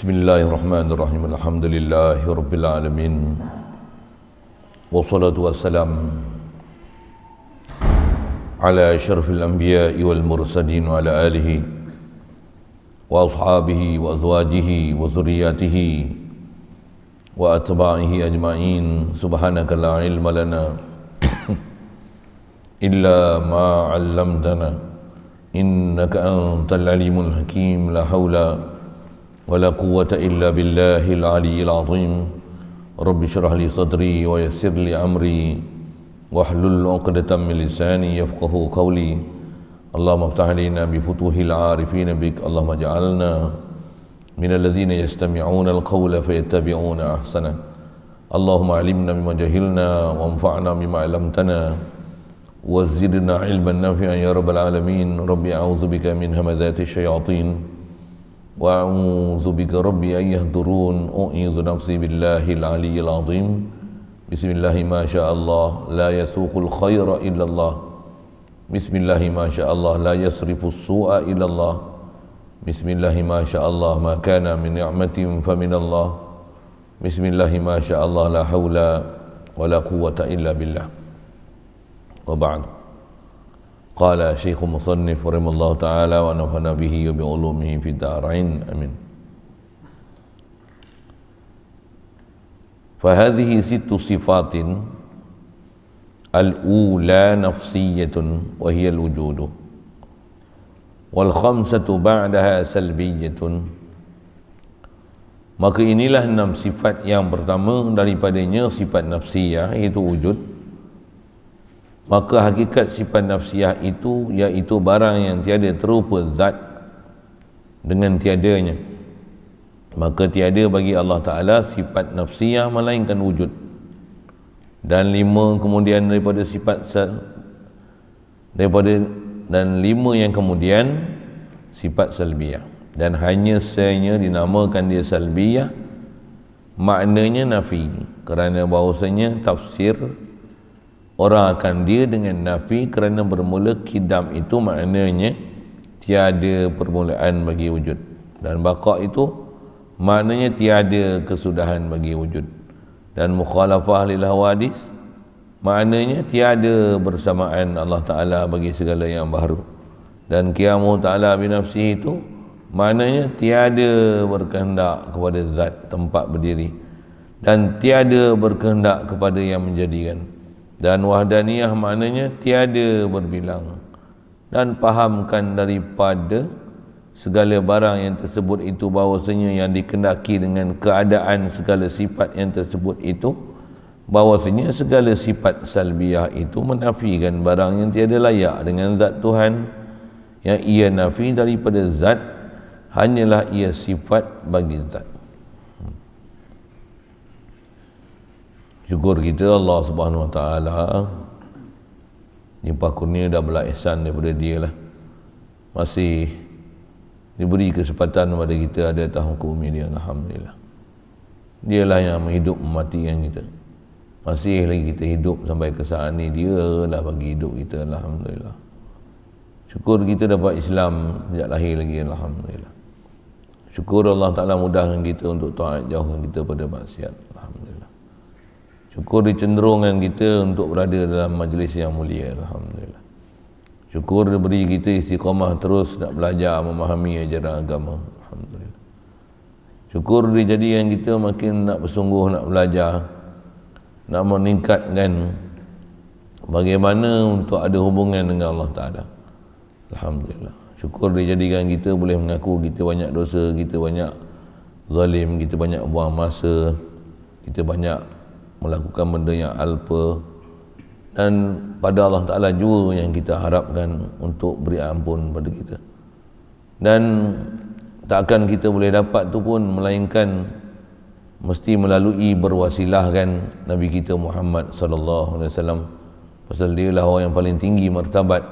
Bismillahirrahmanirrahim. Alhamdulillahi rabbil alamin. Wassalatu wassalam ala asyrafil anbiya'i wal mursalin wa ala alihi wa ashabihi wa azwajihi wa zurriyyatihi wa atba'ihi ajma'in. Subhanaka la ilma lana illa ma 'allamtana innaka antal alimul hakim. La haula ولا قوة إلا بالله العلي العظيم. رب اشرح لي صدري ويسر لي أمري واحلل عقدة من لساني يفقهوا قولي. اللهم افتح علينا بفتوح العارفين بك. اللهم اجعلنا من الذين يستمعون القول فيتبعون أحسنه. اللهم علمنا مما جهلنا وانفعنا بما علمتنا وزدنا علما نافعا يا رب العالمين. ربي أعوذ بك من همزات الشياطين wa'udzu bika rabbi an yahdurun. U'idzu nafsi billahil aliyyil azim. Bismillahi ma sya'allah la yasuqul khaira illallah. Bismillahi ma sya'allah la yasrifus su'a illallah. Bismillahi ma sya'allah ma kana min ni'matin faminallah. Bismillahi ma sya'allah la haula wa la quwwata illa billah. Wa ba'd. Qala Syekh Musannif rahimallahu ta'ala wa nafa'ana bihi wa bi ulumihi fid dharain. Amin. Fa hadhihi sittu sifatin al-ula nafsiyatun wa hiya al-wujud wal khamsatu ba'daha salbiyatun. Maka inilah 6 sifat yang pertama daripadanya sifat nafsiyah, iaitu wujud. Maka hakikat sifat nafsiyah itu iaitu barang yang tiada terupa zat dengan tiadanya. Maka tiada bagi Allah Ta'ala sifat nafsiyah melainkan wujud. Dan 5 kemudian daripada sifat dan 5 yang kemudian sifat salbiyah. Dan hanya senya dinamakan dia salbiyah, maknanya nafi, kerana bahawasanya tafsir orang akan dia dengan nafi kerana bermula kidam itu maknanya tiada permulaan bagi wujud, dan baqa itu maknanya tiada kesudahan bagi wujud, dan mukhalafah lil hawadis maknanya tiada bersamaan Allah Ta'ala bagi segala yang baru, dan qiyamu Ta'ala binafsihi itu maknanya tiada berkehendak kepada zat tempat berdiri dan tiada berkehendak kepada yang menjadikan. Dan wahdaniyah maknanya tiada berbilang, dan fahamkan daripada segala barang yang tersebut itu bahawasanya yang dikendaki dengan keadaan segala sifat yang tersebut itu bahawasanya segala sifat salbiyah itu menafikan barang yang tiada layak dengan zat Tuhan, yang ia nafi daripada zat hanyalah ia sifat bagi zat. Syukur kita Allah Subhanahu Wa Taala, limpah kurnia dah belah ihsan daripada dia lah, masih diberi kesempatan kepada kita ada tahun ke umi dia. Alhamdulillah, dialah yang menghidup mematikan kita, masih lagi kita hidup sampai ke saat ni, dia lah bagi hidup kita. Alhamdulillah, syukur kita dapat Islam sejak lahir lagi. Alhamdulillah, syukur Allah Ta'ala mudahkan kita untuk taat, jauhkan kita pada maksiat. Alhamdulillah, syukur dicenderungkan kita untuk berada dalam majlis yang mulia. Alhamdulillah, syukur diberi kita istiqamah terus nak belajar memahami ajaran agama. Alhamdulillah, syukur dijadikan kita makin nak bersungguh nak belajar, nak meningkatkan bagaimana untuk ada hubungan dengan Allah Ta'ala. Alhamdulillah, syukur dijadikan kita boleh mengaku kita banyak dosa, kita banyak zalim, kita banyak buang masa, kita banyak melakukan benda yang alpa, dan pada Allah Ta'ala juga yang kita harapkan untuk beri ampun pada kita. Dan takkan kita boleh dapat tu pun melainkan mesti melalui berwasilahkan Nabi kita Muhammad sallallahu alaihi wasallam, pasal dia lah orang yang paling tinggi martabat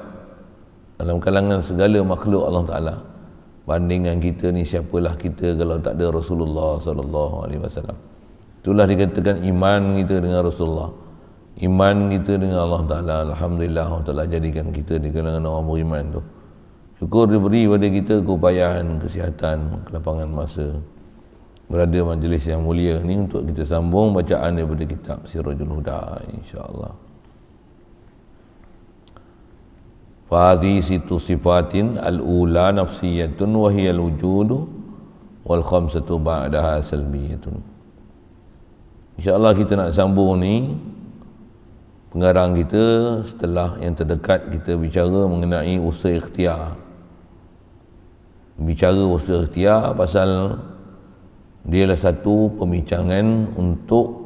dalam kalangan segala makhluk Allah Ta'ala. Bandingan kita ni, siapalah kita kalau tak ada Rasulullah sallallahu alaihi wasallam. Itulah dikatakan iman kita dengan Rasulullah, iman kita dengan Allah Ta'ala. Alhamdulillah, Allah Ta'ala jadikan kita di kalangan orang beriman tu. Syukur diberi pada kita keupayaan, kesihatan, kelapangan masa, berada majlis yang mulia ni untuk kita sambung bacaan daripada kitab Sirajul Huda, insya-Allah. Fahadi situ sifatin al-ula nafsiyatun wa hiya al-wujudu wal khamsatu ba'daha salbiyatun. InsyaAllah kita nak sambung ni pengarang kita setelah yang terdekat kita bicara mengenai usaha ikhtiar. Bicara usaha ikhtiar pasal dia adalah satu pembincangan untuk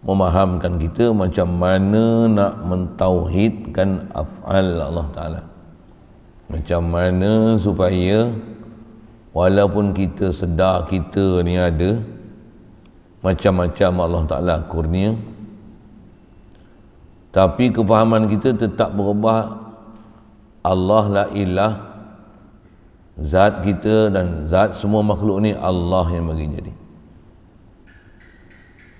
memahamkan kita macam mana nak mentauhidkan af'al Allah Ta'ala. Macam mana supaya walaupun kita sedar kita ni ada macam-macam Allah Ta'ala kurnia, tapi kefahaman kita tetap berubah. Allah la ilah, zat kita dan zat semua makhluk ni Allah yang bagi jadi.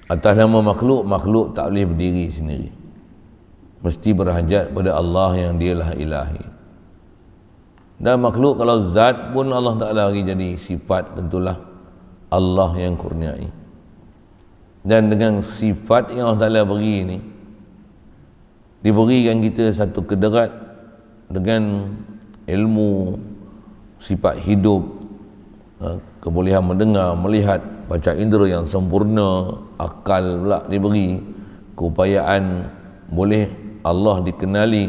Atas nama makhluk, makhluk tak boleh berdiri sendiri, mesti berhajat pada Allah yang dialah ilahi. Dan makhluk kalau zat pun Allah Ta'ala bagi jadi sifat, tentulah Allah yang kurniai. Dan dengan sifat yang Allah Ta'ala beri ni, diberikan kita satu kederat dengan ilmu, sifat hidup, kebolehan mendengar, melihat, baca indera yang sempurna, akal pula diberi, keupayaan boleh Allah dikenali,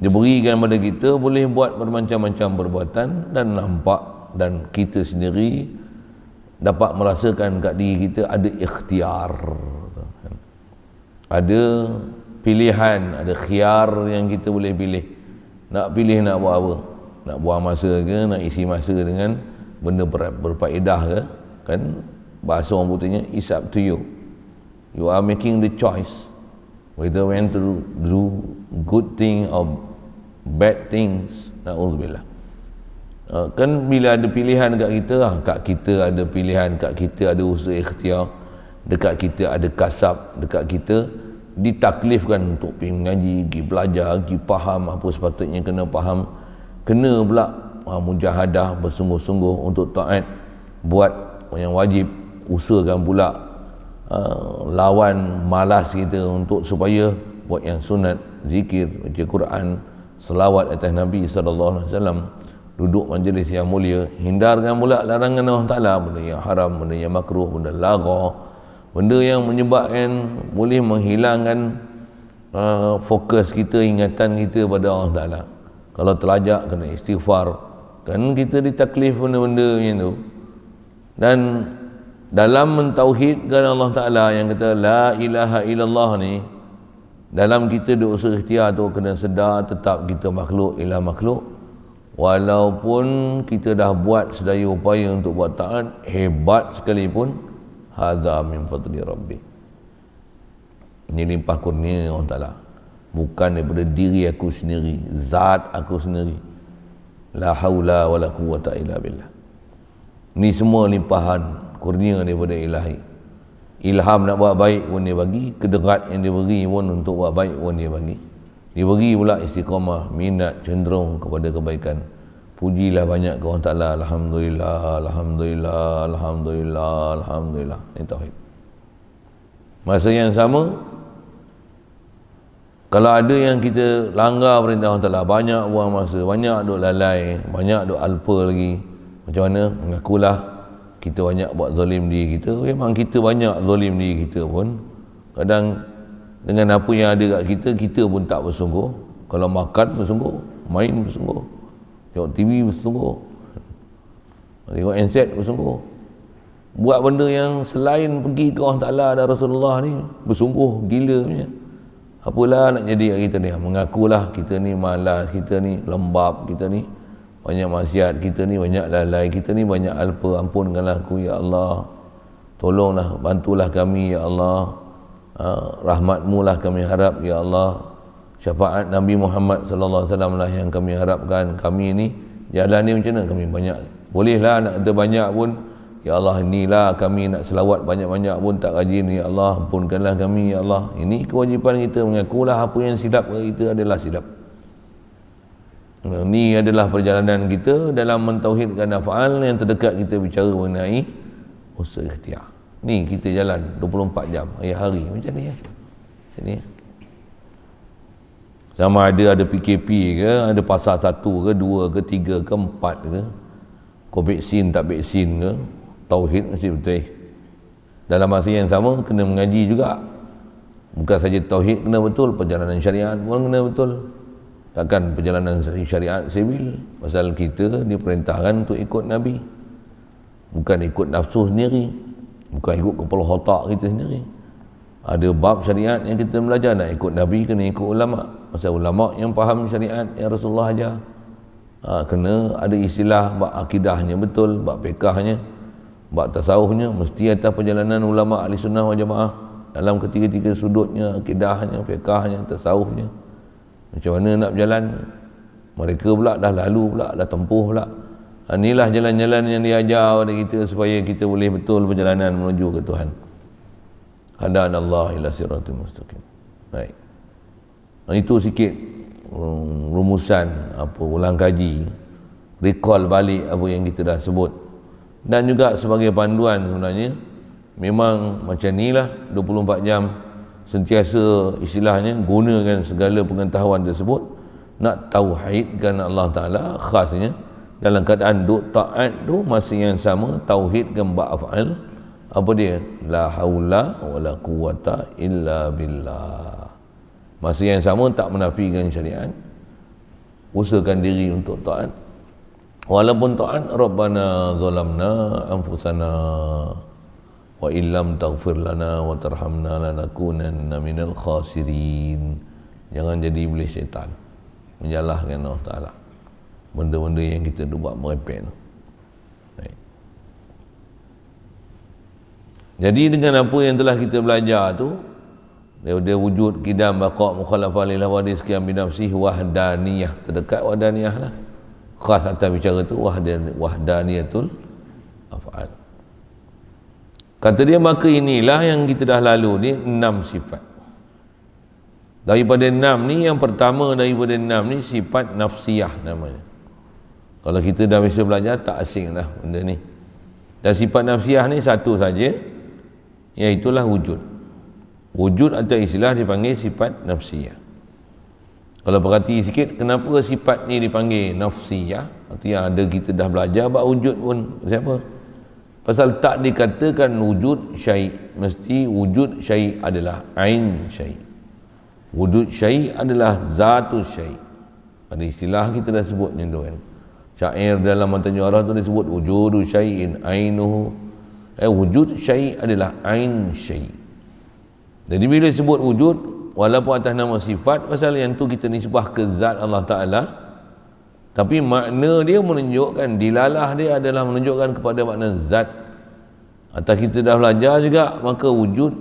diberikan pada kita, boleh buat bermacam-macam perbuatan dan nampak, dan kita sendiri dapat merasakan kat diri kita ada ikhtiar, ada pilihan, ada khiyar yang kita boleh pilih. Nak pilih nak buat apa, nak buang masa ke, nak isi masa dengan benda berfaedah ke, kan bahasa orang putihnya it's up to you. You are making the choice whether when to do good thing or bad things. Na'udzubillah. Kan bila ada pilihan dekat kita, kat kita ada pilihan, kat kita ada usaha ikhtiar, dekat kita ada kasab, dekat kita ditaklifkan untuk pergi mengaji, pergi belajar, pergi faham apa sepatutnya kena faham, kena pula mujahadah, bersungguh-sungguh untuk taat, buat yang wajib, usahakan pula lawan malas kita untuk supaya buat yang sunat, zikir, baca Quran, selawat atas Nabi SAW, duduk majlis yang mulia, hindarkan pula larangan Allah Ta'ala, benda yang haram, benda yang makruh, benda lagha, benda yang menyebabkan boleh menghilangkan fokus kita, ingatan kita pada Allah Ta'ala. Kalau terlajak kena istighfar, kan kita ditaklif benda-benda macam tu. Dan dalam mentauhidkan Allah Ta'ala yang kata la ilaha illallah ni, dalam kita usaha ikhtiar tu kena sedar tetap kita makhluk, ilah makhluk. Walaupun kita dah buat sedaya upaya untuk buat taat, hebat sekalipun, hadza min fadli rabbi, ini limpah kurnia Allah Ta'ala, bukan daripada diri aku sendiri, zat aku sendiri. La haula wala quwwata illa billah. Ni semua limpahan kurnia daripada ilahi. Ilham nak buat baik pun dia bagi, kederat yang dia beri pun untuk buat baik pun dia bagi. Diberi pula istiqamah, minat, cenderung kepada kebaikan. Pujilah banyak ke Allah Ta'ala. Alhamdulillah, Alhamdulillah, Alhamdulillah, Alhamdulillah. Ini tauhid. Masa yang sama, kalau ada yang kita langgar perintah Allah Ta'ala, banyak buang masa, banyak duk lalai, banyak duk alpa lagi, macam mana? Mengakulah kita banyak buat zalim diri kita. Memang kita banyak zalim diri kita pun. Kadang dengan apa yang ada kat kita, kita pun tak bersungguh. Kalau makan bersungguh, main bersungguh, tengok TV bersungguh, tengok handset bersungguh, buat benda yang selain pergi ke Allah Ta'ala dan Rasulullah ni bersungguh gila punya. Apalah nak jadi kat kita ni? Mengakulah kita ni malas, kita ni lembab, kita ni banyak maksiat, kita ni banyak lalai, kita ni banyak alpa. Ampunkanlah aku ya Allah, tolonglah, bantulah kami ya Allah, rahmatmu lah kami harap ya Allah, syafaat Nabi Muhammad sallallahu alaihi wasallam lah yang kami harapkan. Kami ni jalan ni macam mana? Kami banyak, bolehlah nak kata banyak pun ya Allah, inilah kami nak selawat banyak-banyak pun tak rajin ya Allah, ampunkanlah kami ya Allah. Ini kewajipan kita, mengakulah apa yang silap kita adalah silap. Ini adalah perjalanan kita dalam mentauhidkan af'al. Yang terdekat kita bicara mengenai usaha ikhtiar. Ni kita jalan 24 jam hari-hari macam ni ya. Macam ni. Sama ada PKP ke, ada pasal 1 ke, 2 ke, 3 ke, 4 ke, kau vaksin tak vaksin ke, tauhid mesti betul. Dalam masa yang sama kena mengaji juga. Bukan saja tauhid kena betul, perjalanan syariat pun kena betul. Takkan perjalanan syariat sivil, pasal kita diperintahkan untuk ikut Nabi, bukan ikut nafsu sendiri, bukan ikut kepala otak kita sendiri. Ada bab syariat yang kita belajar, nak ikut Nabi kena ikut ulama'. Pasal ulama' yang faham syariat yang Rasulullah ajar. Kena ada istilah bab akidahnya betul, bab fiqahnya, bab tasawufnya, mesti atas perjalanan ulama' ahli sunnah wal jamaah dalam ketiga-tiga sudutnya, akidahnya, fiqahnya, tasawufnya. Macam mana nak berjalan? Mereka pula dah lalu pula, dah tempuh pula. Inilah jalan-jalan yang diajar kepada kita supaya kita boleh betul perjalanan menuju ke Tuhan. Hadanallah ila siratal mustaqim. Baik. Itu sikit rumusan ulang kaji, recall balik apa yang kita dah sebut. Dan juga sebagai panduan sebenarnya, memang macam inilah 24 jam sentiasa istilahnya gunakan segala pengetahuan tersebut nak tauhidkan Allah Ta'ala, khasnya dalam keadaan duk taat tu masih yang sama tauhidkan ba'af'al. Apa dia? La haula wa la quwata illa billah. Masa yang sama tak menafikan syariat, usahakan diri untuk taat. Walaupun taat, Rabbana zalamna anfusana wa illam taghfir lana wa tarhamna lanakunanna minal khasirin. Jangan jadi iblis syaitan menyalahkan Allah Ta'ala, benda-benda yang kita buat merepek. Jadi dengan apa yang telah kita belajar tu, dia wujud, qidam, baqa', mukhalafah lil hawadis, qiyam bi nafsih, wahdaniyah, terdekat wahdaniyah lah, khas atas bicara tu wahdaniyatul af'al. Kata dia, maka inilah yang kita dah lalu ni 6 sifat. Daripada 6 ni, yang pertama daripada 6 ni sifat nafsiyah namanya. Kalau kita dah biasa belajar tak asing dah benda ni. Dan sifat nafsiyah ni satu saja, iaitulah wujud. Wujud atau istilah dipanggil sifat nafsiyah. Kalau perhati sikit, kenapa sifat ni dipanggil nafsiyah? Artinya ada kita dah belajar bab wujud pun. Siapa? Pasal tak dikatakan wujud syai', mesti wujud syai' adalah ain syai'. Wujud syai' adalah zatu syai'. Ada istilah kita dah sebut macam tu kan. Syair dalam matan juara tu disebut wujudu syai'in ainuhu. Wujud syai' adalah ain syai'. Jadi bila sebut wujud, walaupun atas nama sifat, pasal yang tu kita nisbah ke zat Allah Ta'ala, tapi makna dia menunjukkan, dilalah dia adalah menunjukkan kepada makna zat. Atas kita dah belajar juga, maka wujud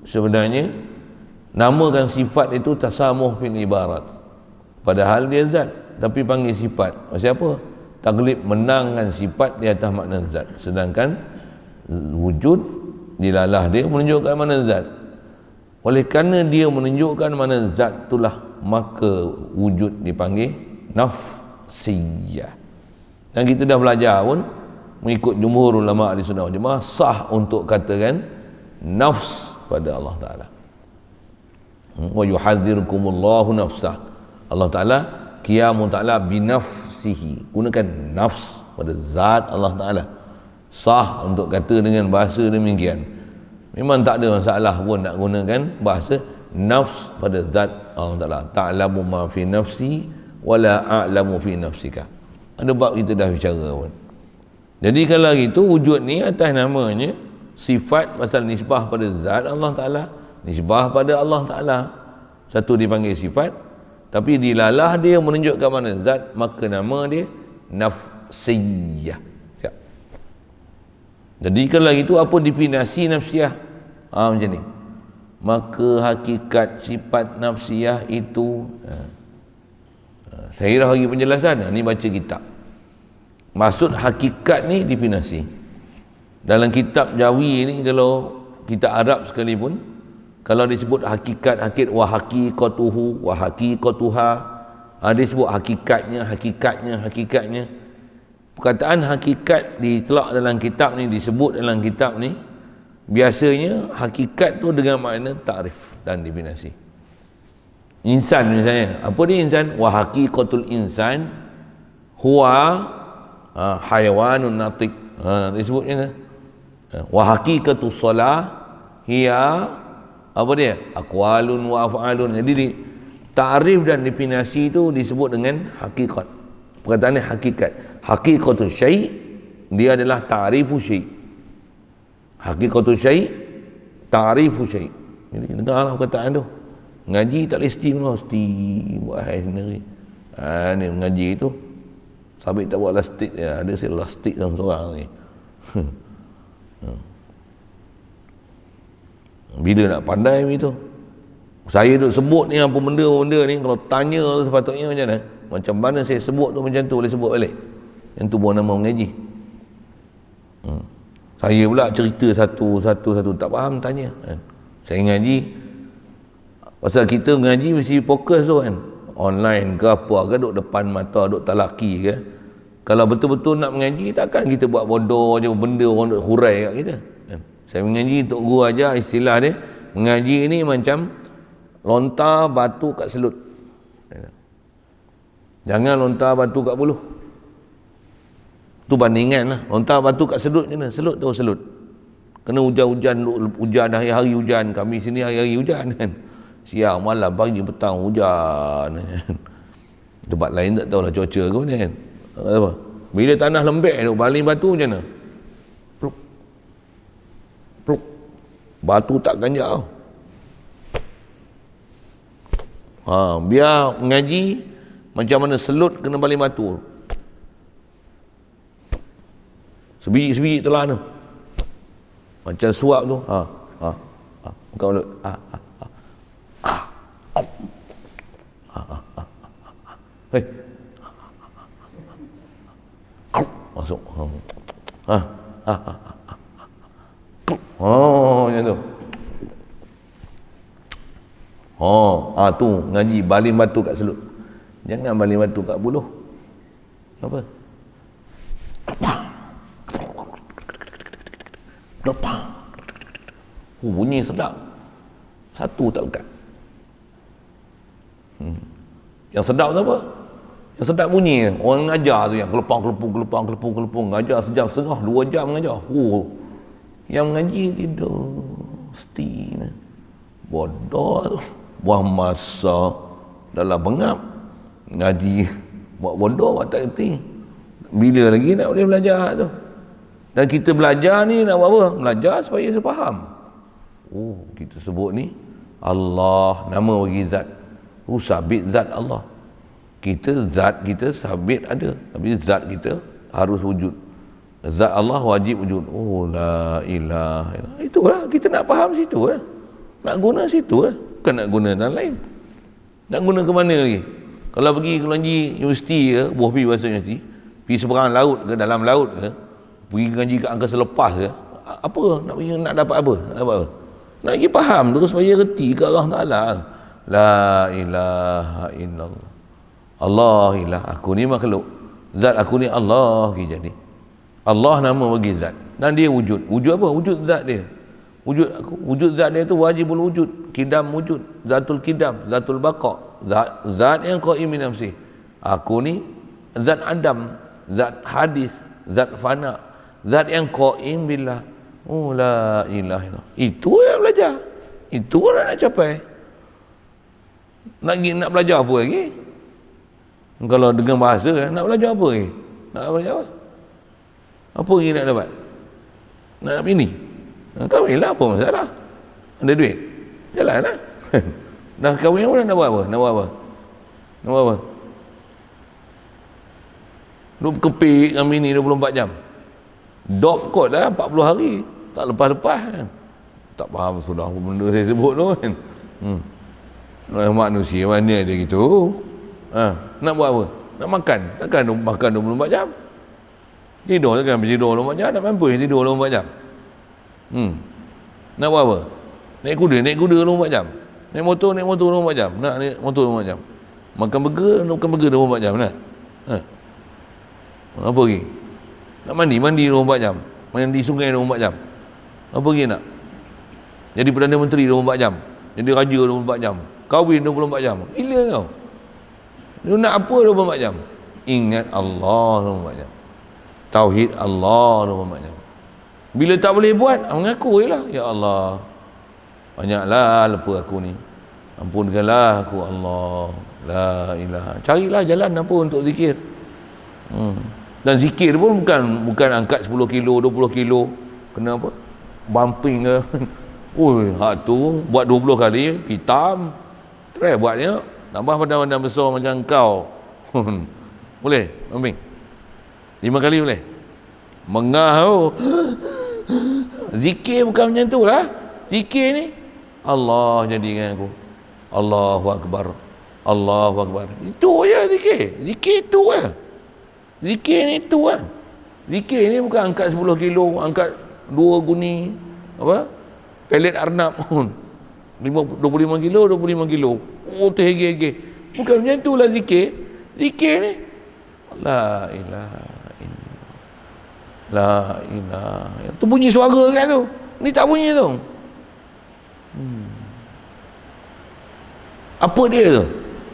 sebenarnya namakan sifat itu tasamuh fil ibarat, padahal dia zat tapi panggil sifat. Maksud apa? Taglib, menangkan sifat di atas makna zat, sedangkan wujud dilalah dia menunjukkan makna zat. Oleh kerana dia menunjukkan makna zat itulah, maka wujud dipanggil nafsiyah. Dan kita dah belajar pun, mengikut jumhur ulama ahli sunnah wal jamaah, sah untuk katakan nafs pada Allah Ta'ala. Wa yuhadzirukumullahu nafsah. Allah Ta'ala qiyamun ta'ala binafsihi, gunakan nafs pada zat Allah Ta'ala. Sah untuk kata dengan bahasa demikian. Memang tak ada masalah pun nak gunakan bahasa nafs pada zat Allah Ta'ala. Ta'lamu ma fi nafsi wa la a'lamu fi nafsika. Ada bab kita dah bicara pun. Jadi kalau gitu, wujud ni atas namanya sifat, pasal nisbah pada zat Allah Ta'ala, nisbah pada Allah Ta'ala. Satu dipanggil sifat, tapi dilalah dia menunjukkan mana zat, maka nama dia nafsiyah. Siap. Jadi kalau gitu, apa definisi nafsiyah? Macam ni. Maka hakikat sifat nafsiyah itu, saya dah bagi penjelasan. Ni baca kitab. Maksud hakikat ni definisi. Dalam kitab Jawi ni, kalau kitab Arab sekalipun, kalau disebut hakikat, wa haqiqatuhu, wa haqiqatuha, dia sebut hakikatnya. perkataan hakikat ditelak dalam kitab ni, disebut dalam kitab ni, biasanya hakikat tu dengan makna takrif dan definisi. Insan misalnya, apa dia insan? Wa haqiqatul insan huwa hayawanun natiq. Disebutnya wa haqiqatus salah hiya apa dia? Aqwalun wa af'alun. Jadi takrif dan definisi tu disebut dengan hakikat. Perkataan ni hakikat. Haqiqatul syai' dia adalah ta'rifu syai'. Haqiqatul syai' ta'rifu syai'. Jadi dengarlah perkataan tu. Ngaji tak mesti buat hai sendiri. Ni mengaji tu sabit tak buat lastik ya, ada si lastik dalam seorang ni. Bila nak pandai begitu. Saya duk sebut ni apa benda ni, kalau tanya sepatutnya macam mana? Macam mana saya sebut tu macam tu boleh sebut balik. Yang tu pun nama mengaji. Saya pula cerita satu tak faham tanya. Saya ngaji, pasal kita ngaji mesti fokus tu kan. Online ke apa ke, duk depan mata, duk talaki ke. Kalau betul-betul nak mengaji, takkan kita buat bodoh je benda orang duk hurai kat kita. Saya mengaji untuk guru aja, istilah dia mengaji ni macam lontar batu kat selut. Jangan lontar batu kat buluh. Tu bandingan lah. Lontar batu kat selut je lah. Selut tu selut. Kena hujan-hujan, hujan hari-hari hujan. Kami sini hari-hari hujan kan. Siang, malam, pagi, petang hujan kan. Tempat lain tak tahulah cuaca ke mana kan. Apa? Bila tanah lembek tu, baling batu macam mana? Pluk. Pluk. Batu tak ganjak. Biar mengaji macam mana selut kena baling batu. Sebiji-sebiji telah tu. Macam suap tu. Buka mulut. Hei. Masuk. Macam tu. Tu ngaji baling batu kat selut. Jangan baling batu kat buluh. Apa? Lepang. Bunyi sedap. Satu tak lekat. Yang sedap tu apa? Yang sedap bunyi orang ngajar tu yang kelepang ngajar sejam setengah 2 jam ngajar. Yang mengaji tidur mesti bodoh tu. Buang masa dalam bengap ngaji buat bodoh buat tak kerti. Bila lagi nak boleh belajar tu? Dan kita belajar ni nak buat apa? Belajar supaya saya faham. Kita sebut ni Allah, nama bagi zat. Sabit zat Allah. Zat kita sabit ada, tapi zat kita harus wujud. Zat Allah wajib wujud. La ilaha illallah. Itulah kita nak faham situ lah. Nak guna situ lah. Bukan nak guna dan lain. Nak guna ke mana lagi? Kalau pergi ke ngaji universiti ke, buah pi bahasa universiti, pergi seberang laut ke, dalam laut ke, pergi ngaji kat angkasa lepas ke, apa? Nak dapat apa? Nak pergi faham tu supaya reti ke Allah Ta'ala. La ilaha illallah. Allah ilah, aku ni makhluk. Zat aku ni Allah jadi. Allah nama bagi zat. Dan dia wujud. Wujud apa? Wujud zat dia. Wujud zat dia tu wajibul wujud. Kidam wujud. Zatul kidam. Zatul baqa. Zat yang qaim bi nafsi. Aku ni zat Adam. Zat hadis. Zat fana. Zat yang qaim billah. La ilaha illallah. Itu yang belajar. Itu nak capai. Nak belajar apa lagi? Kalau dengan bahasa nak belajar apa lagi? Nak belajar apa? Apa lagi nak dapat? Nak bini? Kahwinlah, apa masalah? Ada duit? Jalan lah. Dah kahwin pun nak buat apa? Nak buat apa? Duk kepik dengan bini 24 jam. Dop kot lah 40 hari. Tak lepas-lepas kan. Tak faham sudah apa benda saya sebut tu kan. Manusia mana ada gitu. Nak buat apa? Nak makan. Takkan makan 24 jam. Tidur takkan tidur 24 jam. Tak mampu tidur 24 jam. Nak buat apa? Naik kuda 24 jam. Naik motor 24 jam. Nak naik motor 24 jam. Makan burger 24 jam nak. Apa lagi? Nak mandi 24 jam. Mandi sungai 24 jam. Apa lagi nak? Jadi Perdana Menteri 24 jam. Jadi raja 24 jam. Kahwin 24 jam. Gila kau. Lu nak apa 24 jam? Ingat Allah 24 jam. Tauhid Allah 24 jam. Bila tak boleh buat, mengaku je lah. Ya Allah, banyaklah lepas aku ni. Ampunkanlah aku Allah. La ilaha. Carilah jalan apa untuk zikir. Dan zikir pun bukan angkat 10 kilo, 20 kilo. Kena apa? Bumping ke. Oi, hak tu buat 20 kali hitam. Try buatnya. Tambah badan-badan besar macam kau. Boleh? Bumping. 5 kali boleh? Mengah tu. Zikir bukan macam tu lah. Zikir ni Allah jadikan aku. Allahu Akbar. Allahu Akbar. Itu je zikir. Zikir tu je. Zikir ni tu lah. Zikir ni bukan angkat 10 kilo, angkat 2 guni apa? Pelet arnab pun. 25 kilo, 25 kilo. Oh, terhege-hege. Bukan macam tu lah zikir. Zikir ni la ilaha illallah. La ilaha. Tu bunyi suara kan tu. Ni tak bunyi tu. Apa dia tu?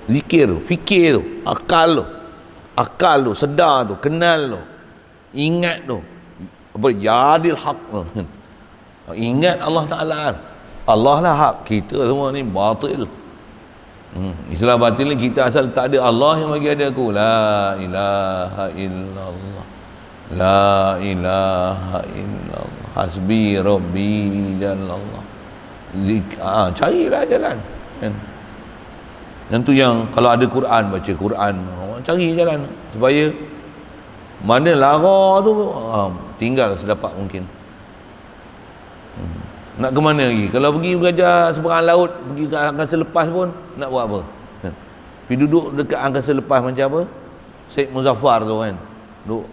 Zikir tu, fikir tu, akal tu, sedar tu, kenal tu, ingat tu. Apa yadil haq tu. Ingat Allah Ta'ala. Allah lah hak, kita semua ni batil. Istilah batil ni kita asal tak ada Allah yang bagi ada aku. La ilaha illallah. La ilaha illallah. Hasbi rabbi jalallah. Carilah jalan kan. Yang tu yang kalau ada Quran, baca Quran, cari jalan supaya mana lara tu tinggal sedapat mungkin. Nak ke mana lagi? Kalau pergi belajar seberang laut, pergi ke angkasa lepas pun nak buat apa? Pergi duduk dekat angkasa lepas macam apa? Syed Muzaffar tu kan. Duduk.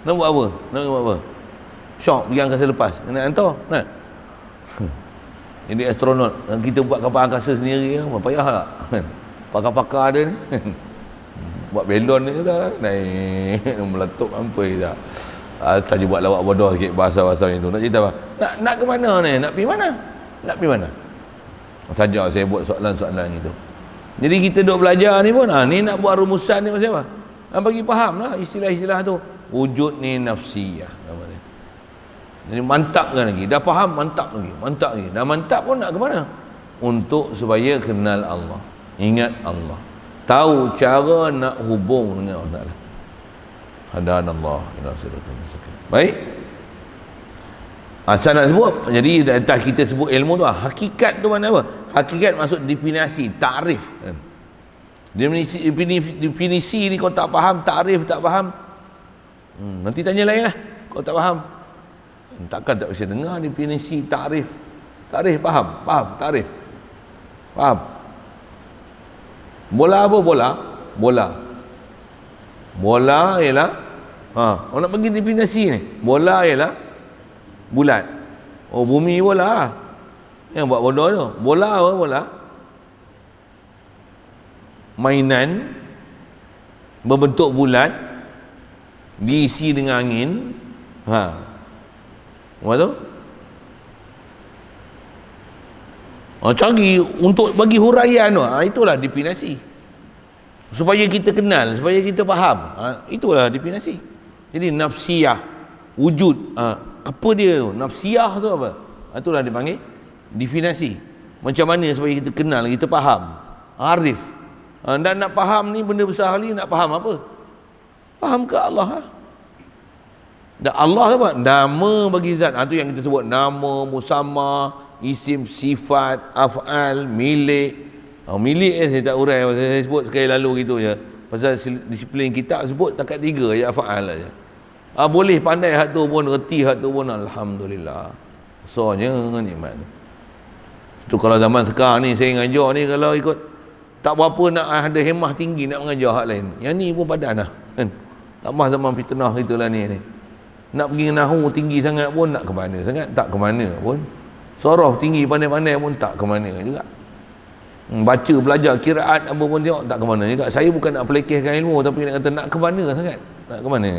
Nak buat apa? Nak buat apa? Syok pergi angkasa lepas. Nak hantar? Nak? Jadi astronot, kita buat kapal angkasa sendiri kan, payah tak? Pakar-pakar ada ni. Buat belon ni dah naik meletup sampai tak. Saja buat lawak bodoh sikit bahasa-bahasa itu. Nak cerita apa? Nak ke mana ni? Nak pergi mana? Nak pergi mana? Saja saya buat soalan-soalan itu. Jadi kita duk belajar ni pun, ni nak buat rumusan ni macam apa? Bagi faham lah istilah-istilah tu. Wujud ni nafsiyah nama dia. Jadi mantapkan lagi. Dah faham, mantap lagi. Dah mantap pun nak ke mana? Untuk supaya kenal Allah. Ingat Allah. Tahu cara nak hubung dengan Allah Ta'ala. Hadanallah ila siratal mustaqim. Baik. Asal nak sebut, jadi entah kita sebut ilmu tu, hakikat tu mana apa? Hakikat maksud definisi, takrif. Definisi ni kau tak faham, takrif tak faham. Nanti tanya lain lah. Kau tak faham. Takkan tak bisa dengar definisi takrif. Takrif faham? Faham takrif. Faham? Bola apa bola? Bola ialah orang nak bagi definisi ni. Bola ialah bulat. Oh, bumi bola. Yang buat bodoh tu. Bola apa bola? Mainan berbentuk bulat diisi dengan angin. Apa tu? Cari untuk bagi huraian tu. Itulah definisi. Supaya kita kenal, supaya kita faham. Itulah definisi. Jadi nafsiyah, wujud. Apa dia tu? Nafsiyah tu apa? Itulah dipanggil definisi. Macam mana supaya kita kenal, kita faham. Arif. Dan nak faham ni benda besar kali, nak faham apa? Faham ke Allah? Dan Allah apa? Nama bagi zat. Itu yang kita sebut nama, musamma, isim, sifat, af'al, milik. Milik saya tak urai, saya sebut sekali lalu gitu je. Pasal disiplin kitab sebut takat 3 je af'al aja. Boleh pandai hak tu pun, reti hak tu pun, alhamdulillah. Soalnya nikmat tu. Tu kalau zaman sekarang ni saya ngajar ni, kalau ikut tak berapa nak ada hemah tinggi nak mengajar hak lain. Yang ni pun padan lah kan. Tambah zaman fitnah itulah ni. Nak pergi nahu tinggi sangat pun nak ke mana sangat, tak ke mana pun. Sorof tinggi pandai-pandai pun tak ke mana juga. Baca belajar kiraat apa pun tengok tak ke mana juga. Saya bukan nak pelekehkan ilmu, tapi nak kata nak ke mana sangat. Nak ke mana?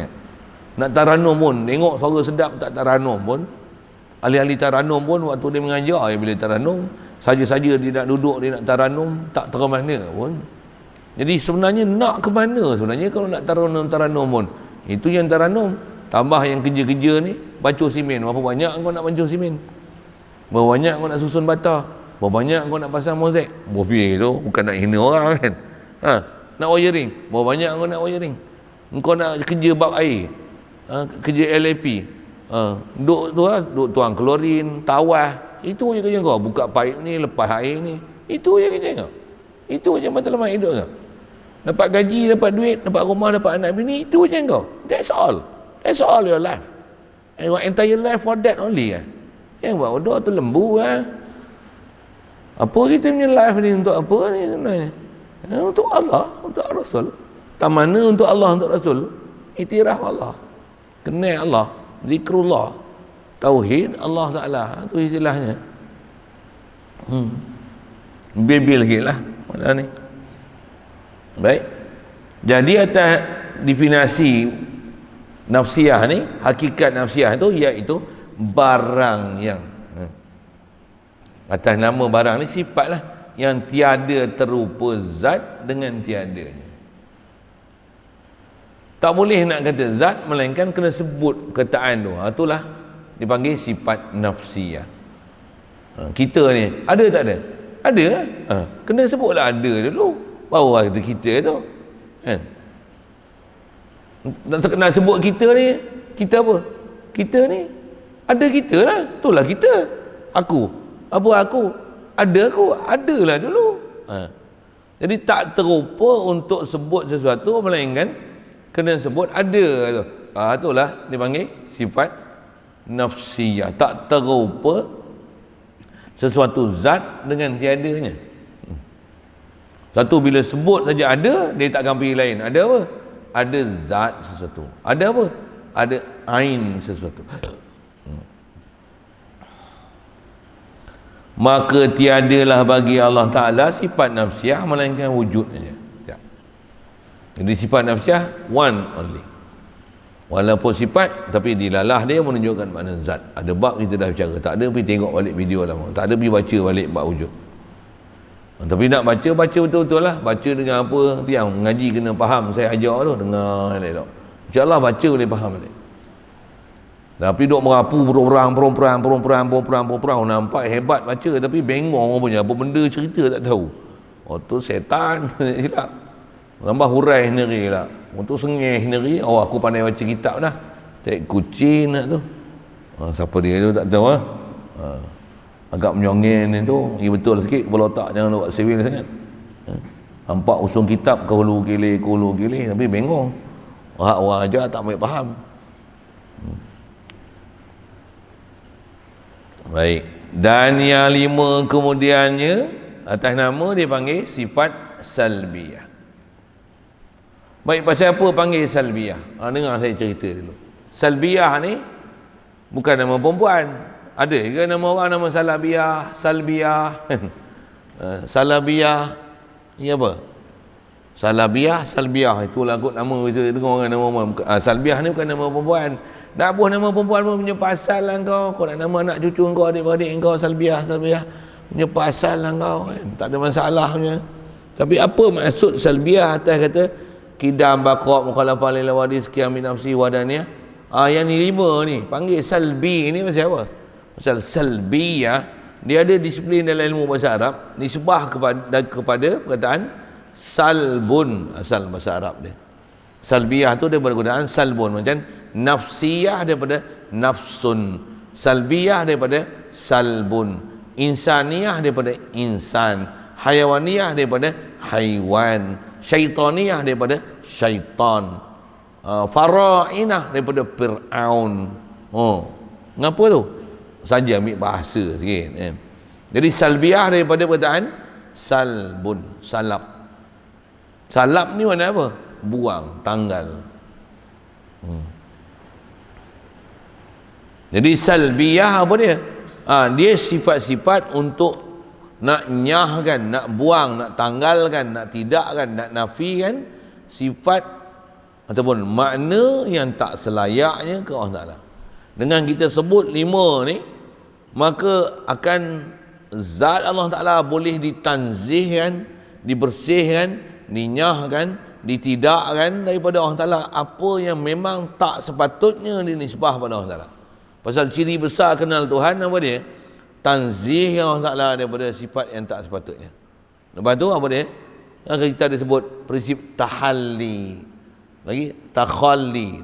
Nak taranum pun, tengok suara sedap tak taranum pun. Ahli-ahli taranum pun waktu dia mengajar, bila taranum, saja-saja dia nak duduk, dia nak taranum, tak terang mana pun. Jadi sebenarnya nak ke mana sebenarnya kalau nak taranum pun? Itu yang taranum. Tambah yang kerja-kerja ni, bacur simen. Berapa banyak kau nak bacur simen? Berapa banyak kau nak susun bata? Berapa banyak kau nak pasang mozaik? Bofi tu, bukan nak hina orang kan? Nak wiring. Berapa banyak kau nak wiring? Kau nak kerja bab air. Kerja LAP. Duk tuang klorin, tawah. Itu je kerja kau. Buka paip ni, lepas air ni. Itu je kerja kau. Itu je matlamat hidup kau. Dapat gaji, dapat duit, dapat rumah, dapat anak bini, itu je kau. That's all. That's all your life. And your entire life for that only kan. Yang buat bodoh tu lembu kan. Apa kita punya life ni untuk apa ni sebenarnya? Untuk Allah, untuk Rasul. Tak mana untuk Allah, untuk Rasul. Iktiraf Allah. Kenal Allah. Zikrullah. Tauhid Allah Ta'ala. Itu istilahnya. Bebel lagi lah. Mana ni? Baik. Jadi atas definisi nafsiyah ni, hakikat nafsiyah tu iaitu barang yang atas nama barang ni sifatlah yang tiada terupa zat dengan tiadanya. Tak boleh nak kata zat melainkan kena sebut perkataan tu. Itulah dipanggil sifat nafsiyah. Kita ni ada tak ada? Ada. Kena sebutlah ada dulu. Baru ada kita tu. Kan? Nak sebut kita ni, kita apa? Kita ni ada kita lah. Itulah kita. Aku. Apa aku? Ada aku. Adalah dulu. Jadi tak terupa untuk sebut sesuatu melainkan kena sebut ada tu. Itulah dipanggil sifat nafsiyah. Tak terupa sesuatu zat dengan tiadanya. Satu bila sebut saja ada, dia takkan pergi lain. Ada apa? Ada zat sesuatu. Ada apa? Ada ain sesuatu. Maka tiadalah bagi Allah Ta'ala sifat nafsiyah melainkan wujud saja. Jadi sifat nafsiyah one only. Walaupun sifat, tapi dilalah dia menunjukkan makna zat. Ada bab kita dah bicara. Tak ada pergi tengok balik video lama. Tak ada pergi baca balik bab wujud. Tapi nak baca betul-betul lah. Baca dengan apa tu yang mengaji kena faham. Saya ajar tu, dengar elok. InsyaAllah baca boleh faham balik. Tapi duk merapu perang. Nampak hebat baca tapi bengong punya. Apa benda cerita tak tahu. Oh tu setan. Silap. Tambah hurai sendiri lah. Untuk sengih sendiri. Oh aku pandai baca kitab dah. Tak kucing nak tu. Siapa dia tu tak tahu lah. Agak menyongin tu. Ya betul sikit. Kepala otak jangan buat sivil sangat. Nampak usung kitab ke hulu kili. Tapi bengong. Orang ajar tak baik faham. Baik. Dan yang lima kemudiannya atas nama dia panggil sifat salbiyah. Baik, pasal apa panggil salbiyah? Dengar saya cerita dulu. Salbiyah ni bukan nama perempuan. Ada ke nama orang nama Salabiyah, Salbiyah. Salabiyah ni apa? Salbiyah itulah kot nama kita dengar orang nama orang. Salbiyah ni bukan nama perempuan. Dah buah nama perempuan pun punya pasal lah kau. Kau nak nama anak cucu kau, adik-adik kau Salbiyah punya pasal lah kau kan. Tak ada masalah punya. Tapi apa maksud Salbiyah atas kata kidam baqaq mukhalafah lil wadis sekian min nafsi wadaniyah. Yang ni lima ni panggil salbi ni pasal apa? Pasal salbiyah dia ada disiplin dalam ilmu bahasa Arab nisbah kepada perkataan salbun, asal bahasa Arab dia. Salbiyah tu daripada perkataan salbun, macam nafsiyah daripada nafsun, salbiyah daripada salbun, insaniyah daripada insan, hayawaniyah daripada haiwan, syaitaniyah daripada syaitan, fara'inah daripada Fir'aun. Ngapa tu? Saja ambil bahasa sikit kan. Jadi salbiyah daripada perkataan salbun, salab. Salab ni mana apa? Buang, tanggal. Jadi salbiyah apa dia? Dia sifat-sifat untuk nak nyahkan, nak buang, nak tanggalkan, nak tidakkan, nak nafikan sifat ataupun makna yang tak selayaknya ke Allah Ta'ala. Dengan kita sebut 5 ni, maka akan zat Allah Ta'ala boleh ditanzihkan, dibersihkan, dinyahkan, ditidakkan daripada Allah Ta'ala apa yang memang tak sepatutnya dinisbah pada Allah Ta'ala. Pasal ciri besar kenal Tuhan apa dia? Tanzih Allah Ta'ala daripada sifat yang tak sepatutnya. Lepas tu apa dia? Yang kita ada sebut prinsip tahalli. Lagi takhalli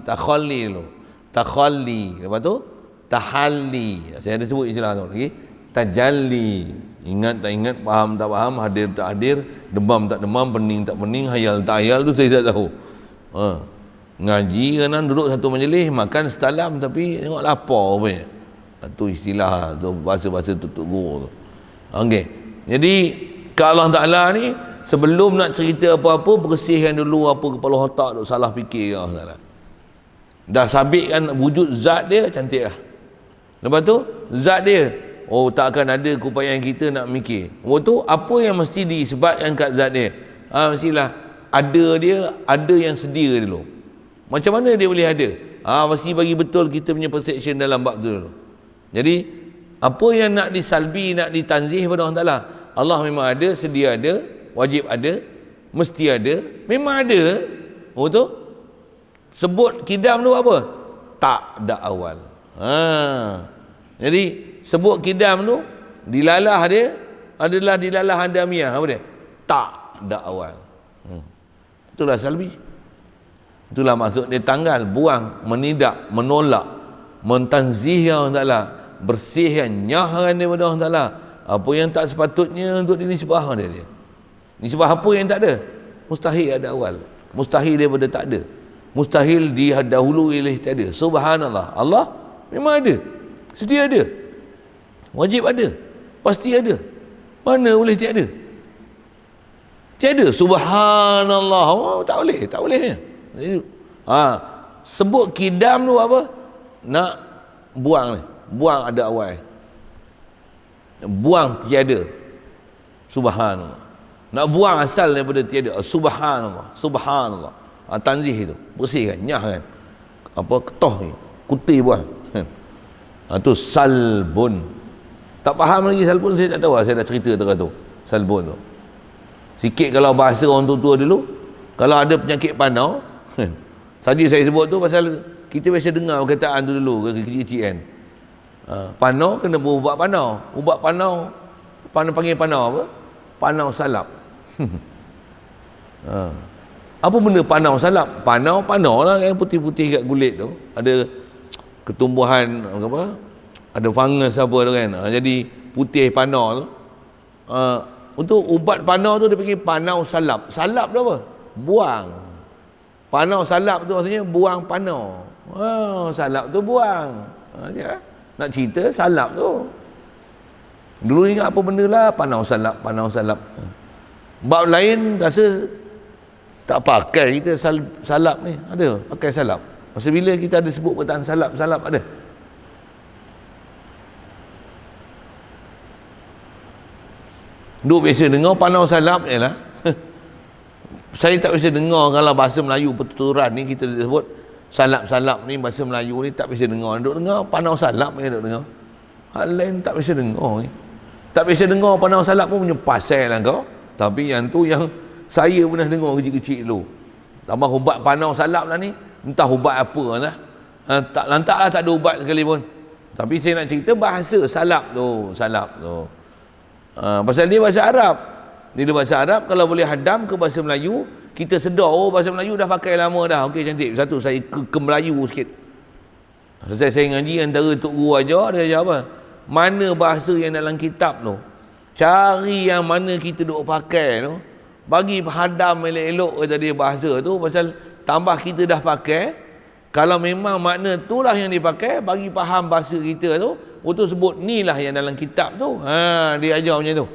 dulu. Takhalli. Lepas tu tahalli. Saya ada sebut istilah tu lagi. Tajalli. Ingat tak ingat, faham tak faham, hadir tak hadir, demam tak demam, pening tak pening, hayal tak hayal, tu saya tak tahu. Ngaji kanan duduk satu majlis, makan setalam tapi tengok lapar punya. Itu istilah tu, bahasa-bahasa tutup guru tu. Okey. Jadi ke Allah Ta'ala ni, sebelum nak cerita apa-apa, bersihkan dulu apa kepala otak tu salah fikir Allah Ta'ala. Dah sabitkan wujud zat dia, cantik lah. Lepas tu zat dia, oh takkan ada keupayaan kita nak mikir. Tu apa yang mesti disebabkan kat zat dia? Mestilah ada dia, ada yang sedia dulu. Macam mana dia boleh ada? Mesti bagi betul kita punya perception dalam bab tu dulu. Jadi apa yang nak disalbi, nak ditanzih pada Allah Ta'ala, Allah memang ada, sedia ada, wajib ada, mesti ada, memang ada. Tu sebut kidam tu apa? Tak ada awal. Jadi sebut kidam tu, dilalah dia adalah dilalah hadamiah. Apa dia? Tak ada awal. Itulah salbi. Itulah maksud dia tanggal, buang, menidak, menolak, mentanzih Allah Ta'ala, bersihkan, nyahkan daripada Allah Ta'ala apa yang tak sepatutnya untuk dinisbah dia. Nisbah apa yang tak ada? Mustahil ada awal. Mustahil daripada tak ada. Mustahil didahului oleh tak ada. Subhanallah. Allah memang ada. Sedia ada. Wajib ada. Pasti ada. Mana boleh tiada? Tiada. Subhanallah. Tak boleh. Tak boleh. Sebut kidam tu apa? Nak buang ni. Buang ada awal. Buang tiada. Subhanallah. Nak buang asal daripada tiada. Subhanallah. Subhanallah. Tanzih itu. Bersihkan. Nyahkan. Apa? Ketoh ni. Kuti buang. Itu salbun. Tak faham lagi salbun, saya tak tahu. Saya dah cerita tu. Salbun tu. Sikit kalau bahasa orang tua dulu. Kalau ada penyakit panau. Tadi saya sebut tu pasal kita biasa dengar perkataan tu dulu. Kecil-kecil kan. Panau kena berubat panau. Ubat panau panggil panau apa? Panau salap. Apa benda panau salap? Panau lah yang putih-putih kat kulit tu. Ada ketumbuhan apa? Ada fungus apa tu kan. Jadi putih panau tu. Untuk ubat panau tu dia panggil panau salap. Salap tu apa? Buang. Panau salap tu maksudnya buang panau. Salap tu buang. Nak cerita salap tu. Dulu ingat apa benda lah, panau salap. Bab lain rasa tak pakai kita salap ni. Ada pakai salap. Masa bila kita ada sebut perkataan salap ada. Duk biasa dengar panau salap je lah. Saya tak biasa dengar kalau bahasa Melayu pertuturan ni kita sebut salap-salap ni, bahasa Melayu ni tak biasa dengar. Duk dengar panau salap ni duk dengar. Hal lain tak biasa dengar ni. Tak biasa dengar panau salap pun punya pasal lah kau. Tapi yang tu yang saya pernah dengar kecil-kecil dulu. Tambah ubat panau salap lah ni, entah ubat apa lah. Tak lantak lah, tak ada ubat sekali pun. Tapi saya nak cerita bahasa salap tu. Pasal dia bahasa Arab. Dia bahasa Arab, kalau boleh hadam ke bahasa Melayu, kita sedar, bahasa Melayu dah pakai lama dah. Okey, cantik. Satu, saya ke Melayu sikit. Selesai saya ngaji, antara Tok Guru ajar, dia ajar apa? Mana bahasa yang dalam kitab tu, cari yang mana kita duk pakai tu, bagi hadam elok-elok kata dia bahasa tu, pasal tambah kita dah pakai, kalau memang makna tu lah yang dipakai, bagi faham bahasa kita tu, betul sebut ni lah yang dalam kitab tu. Dia ajar macam tu.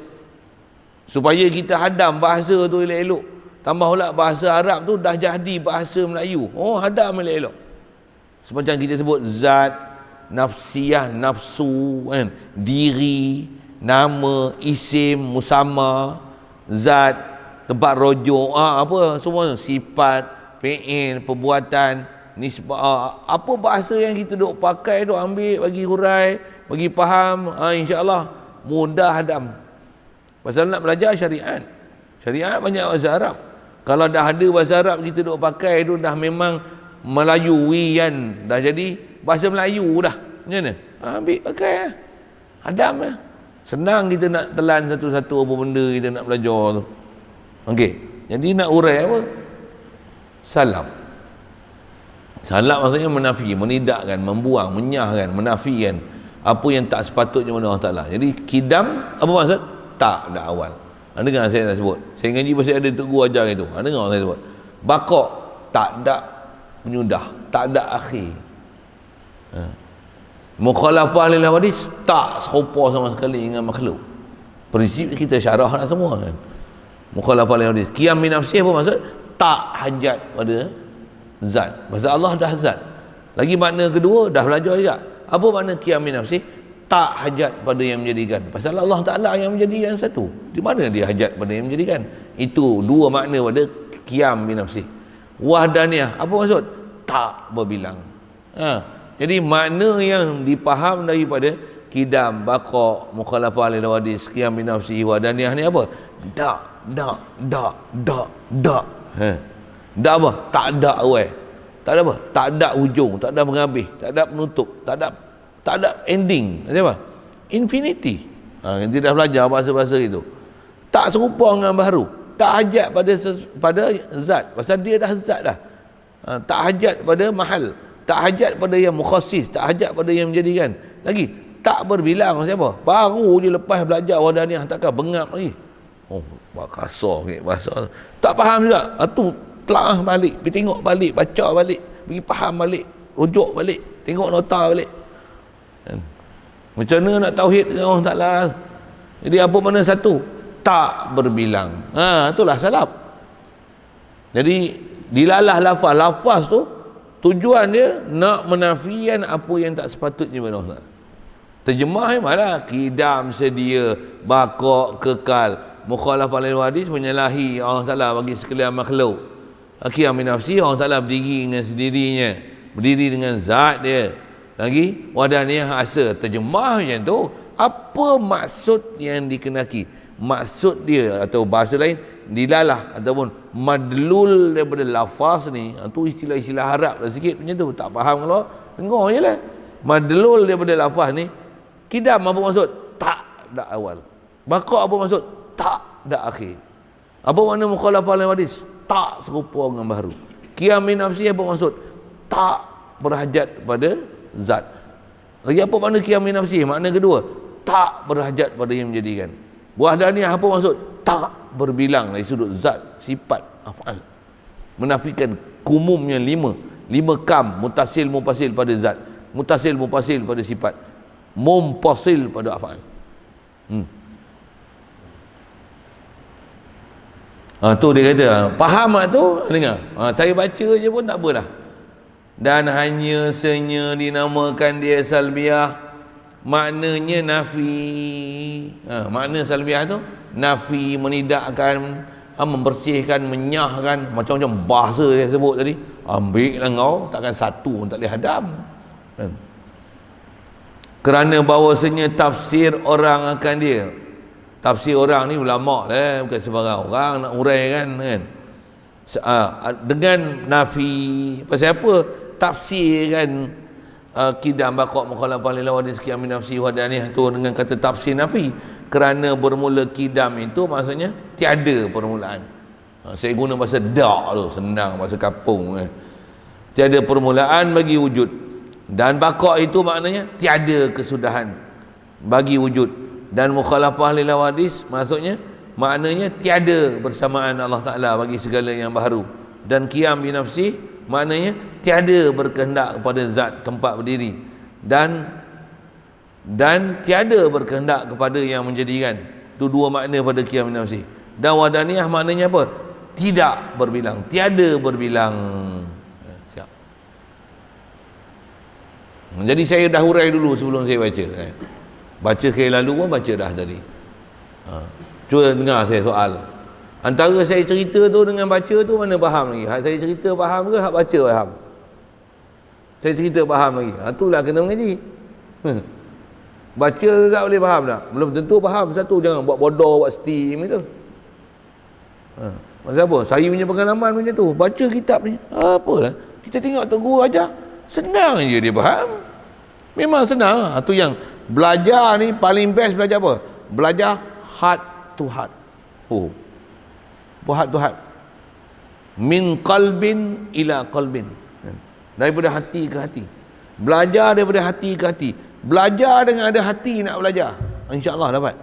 Supaya kita hadam bahasa tu elok-elok. Tambah pula bahasa Arab tu dah jadi bahasa Melayu. Hadam elok-elok. Semacam kita sebut zat, nafsiyah, nafsu, kan? Diri, nama, isim, musamma, zat, tempat rujuk, apa semua, sifat, fi'il, perbuatan, nisbah, apa bahasa yang kita duk pakai, duk ambil, bagi hurai, bagi faham, insya-Allah mudah hadam. Pasal nak belajar syariat. Syariat banyak bahasa Arab. Kalau dah ada bahasa Arab kita duk pakai tu dah memang Melayuian, dah jadi bahasa Melayu dah. Macam mana? Ambil pakai lah. Hadam lah. Senang kita nak telan satu-satu apa benda kita nak belajar tu. Okey. Jadi nak urai apa? Salam. Salam maksudnya menafi, menidakkan, membuang, menyahkan, menafikan apa yang tak sepatutnya pada Allah Ta'ala. Jadi kidam apa maksud? Tak dah awal. Dengar saya dah sebut. Saya ngaji pasti ada tok guru ajar itu. Dengar saya sebut. Bakok tak ada penyudah, tak ada akhir. Mukhalafah lil hadis tak serupa sama sekali dengan makhluk. Prinsip kita syarah dah semua kan. Mukhalafah lil hadis. Qiyam min nafsi apa maksud? Tak hajat pada zat. Pasal Allah dah zat. Lagi makna kedua dah belajar juga. Apa makna qiyam min nafsi? Tak hajat pada yang menjadikan. Pasal Allah Ta'ala yang menjadikan satu. Di mana dia hajat pada yang menjadikan? Itu dua makna pada qiyam min nafsi. Wahdaniyah apa maksud? Tak berbilang. Jadi makna yang dipaham daripada kidam, baqa, mukhalafah lil hadis, qiyam min nafsi, wahdaniyah ni apa? Tak. Tak apa? Tak ada awal. Tak ada apa? Tak ada hujung, tak ada menghabis, tak ada penutup, tak ada ending. Macam apa? Infinity. Kita dah belajar bahasa-bahasa itu. Tak serupa dengan baharu. Tak hajat pada zat. Pasal dia dah zat dah. Tak hajat pada mahal. Tak hajat pada yang mukhasis. Tak hajat pada yang menjadikan. Lagi, tak berbilang. Siapa? Baru je lepas belajar wadaniyah, takkan bengap lagi. Oh, kasar bahasa. Tak faham juga. Tu telaah balik, pergi tengok balik, baca balik, pergi faham balik, rujuk balik, tengok nota balik. Macam mana nak tauhid dengan Allah Ta'ala? Jadi apa makna satu? Tak berbilang. Itulah salaf. Jadi dilalah lafaz tu tujuan dia nak menafikan apa yang tak sepatutnya pada Allah. Terjemah malah kidam sedia, baqa kekal, mukhalafah lil hadis menyalahi Allah Ta'ala bagi sekalian makhluk. Qiyam min nafsi, Allah Ta'ala berdiri dengan sendirinya, berdiri dengan zat dia. Lagi wadaniyah asa. Terjemah macam tu, apa maksud yang dikenaki? Maksud dia atau bahasa lain dilalah ataupun madlul daripada lafaz ni, tu istilah-istilah Arab lah sikit macam tu, tak faham kalau dengar je lah. Madlul daripada lafaz ni, kidam apa maksud? Tak ada awal. Baqa apa maksud? Tak ada akhir. Apa makna mukhalafah lil hadis? Tak serupa dengan baharu. Qiyam min nafsi apa maksud? Tak berhajat pada zat. Lagi apa makna qiyam min nafsi? Makna kedua, tak berhajat pada yang menjadikan. Wahdaniyah apa maksud? Tak berbilang dari sudut zat, sifat, af'al. Menafikan kumumnya lima kam, mutasil mufasil pada zat, mutasil mufasil pada sifat, mumpasil pada af'al. Tu dia kata, faham tak tu? Dengar. Saya baca je pun tak apalah. Dan hanya senya dinamakan dia salbiah, maknanya nafi. Makna salbiah tu nafi, menidakkan, membersihkan, menyahkan, macam-macam bahasa saya sebut tadi. Ambil lah kau, takkan satu pun tak boleh hadam. Kerana bahawasanya tafsir orang akan dia. Tafsir orang ni ulama lah, bukan sebarang orang nak urai kan. Dengan nafi, pasal apa? Tafsir kan kidam, baqa, mukhalafah lil hadis, qiyam min nafsi, wahdaniyah tu dengan kata tafsir nafi. Kerana bermula kidam itu maksudnya tiada permulaan. Saya guna bahasa dak tu, senang bahasa kampung. Tiada permulaan bagi wujud. Dan baqa itu maknanya tiada kesudahan bagi wujud. Dan mukhalafah lil hadis maksudnya maknanya tiada bersamaan Allah Ta'ala bagi segala yang baharu. Dan qiyam bi nafsi maknanya tiada berkehendak kepada zat tempat berdiri, dan tiada berkehendak kepada yang menjadikan. Itu dua makna pada qiyam bi nafsi. Dan wadaniyah maknanya apa? Tidak berbilang, tiada berbilang. Siap. Jadi saya dah hurai dulu sebelum saya baca. Baca sekali lalu pun baca dah tadi. Cuba dengar saya soal. Antara saya cerita tu dengan baca tu mana faham lagi? Hak saya cerita faham ke hak baca faham? Saya cerita faham lagi. Itulah kena mengaji. Baca ke tak boleh faham tak? Belum tentu faham. Satu, jangan buat bodoh, buat steam itu. Maksud apa? Saya punya pengalaman macam tu. Baca kitab ni, apalah. Kita tengok Tok Guru ajar, senang je dia faham. Memang senang. Itu yang belajar ni paling best belajar apa? Belajar heart to heart. Heart to heart. Min qalbin ila qalbin. Daripada hati ke hati. Belajar daripada hati ke hati. Belajar dengan ada hati nak belajar, insya-Allah dapat.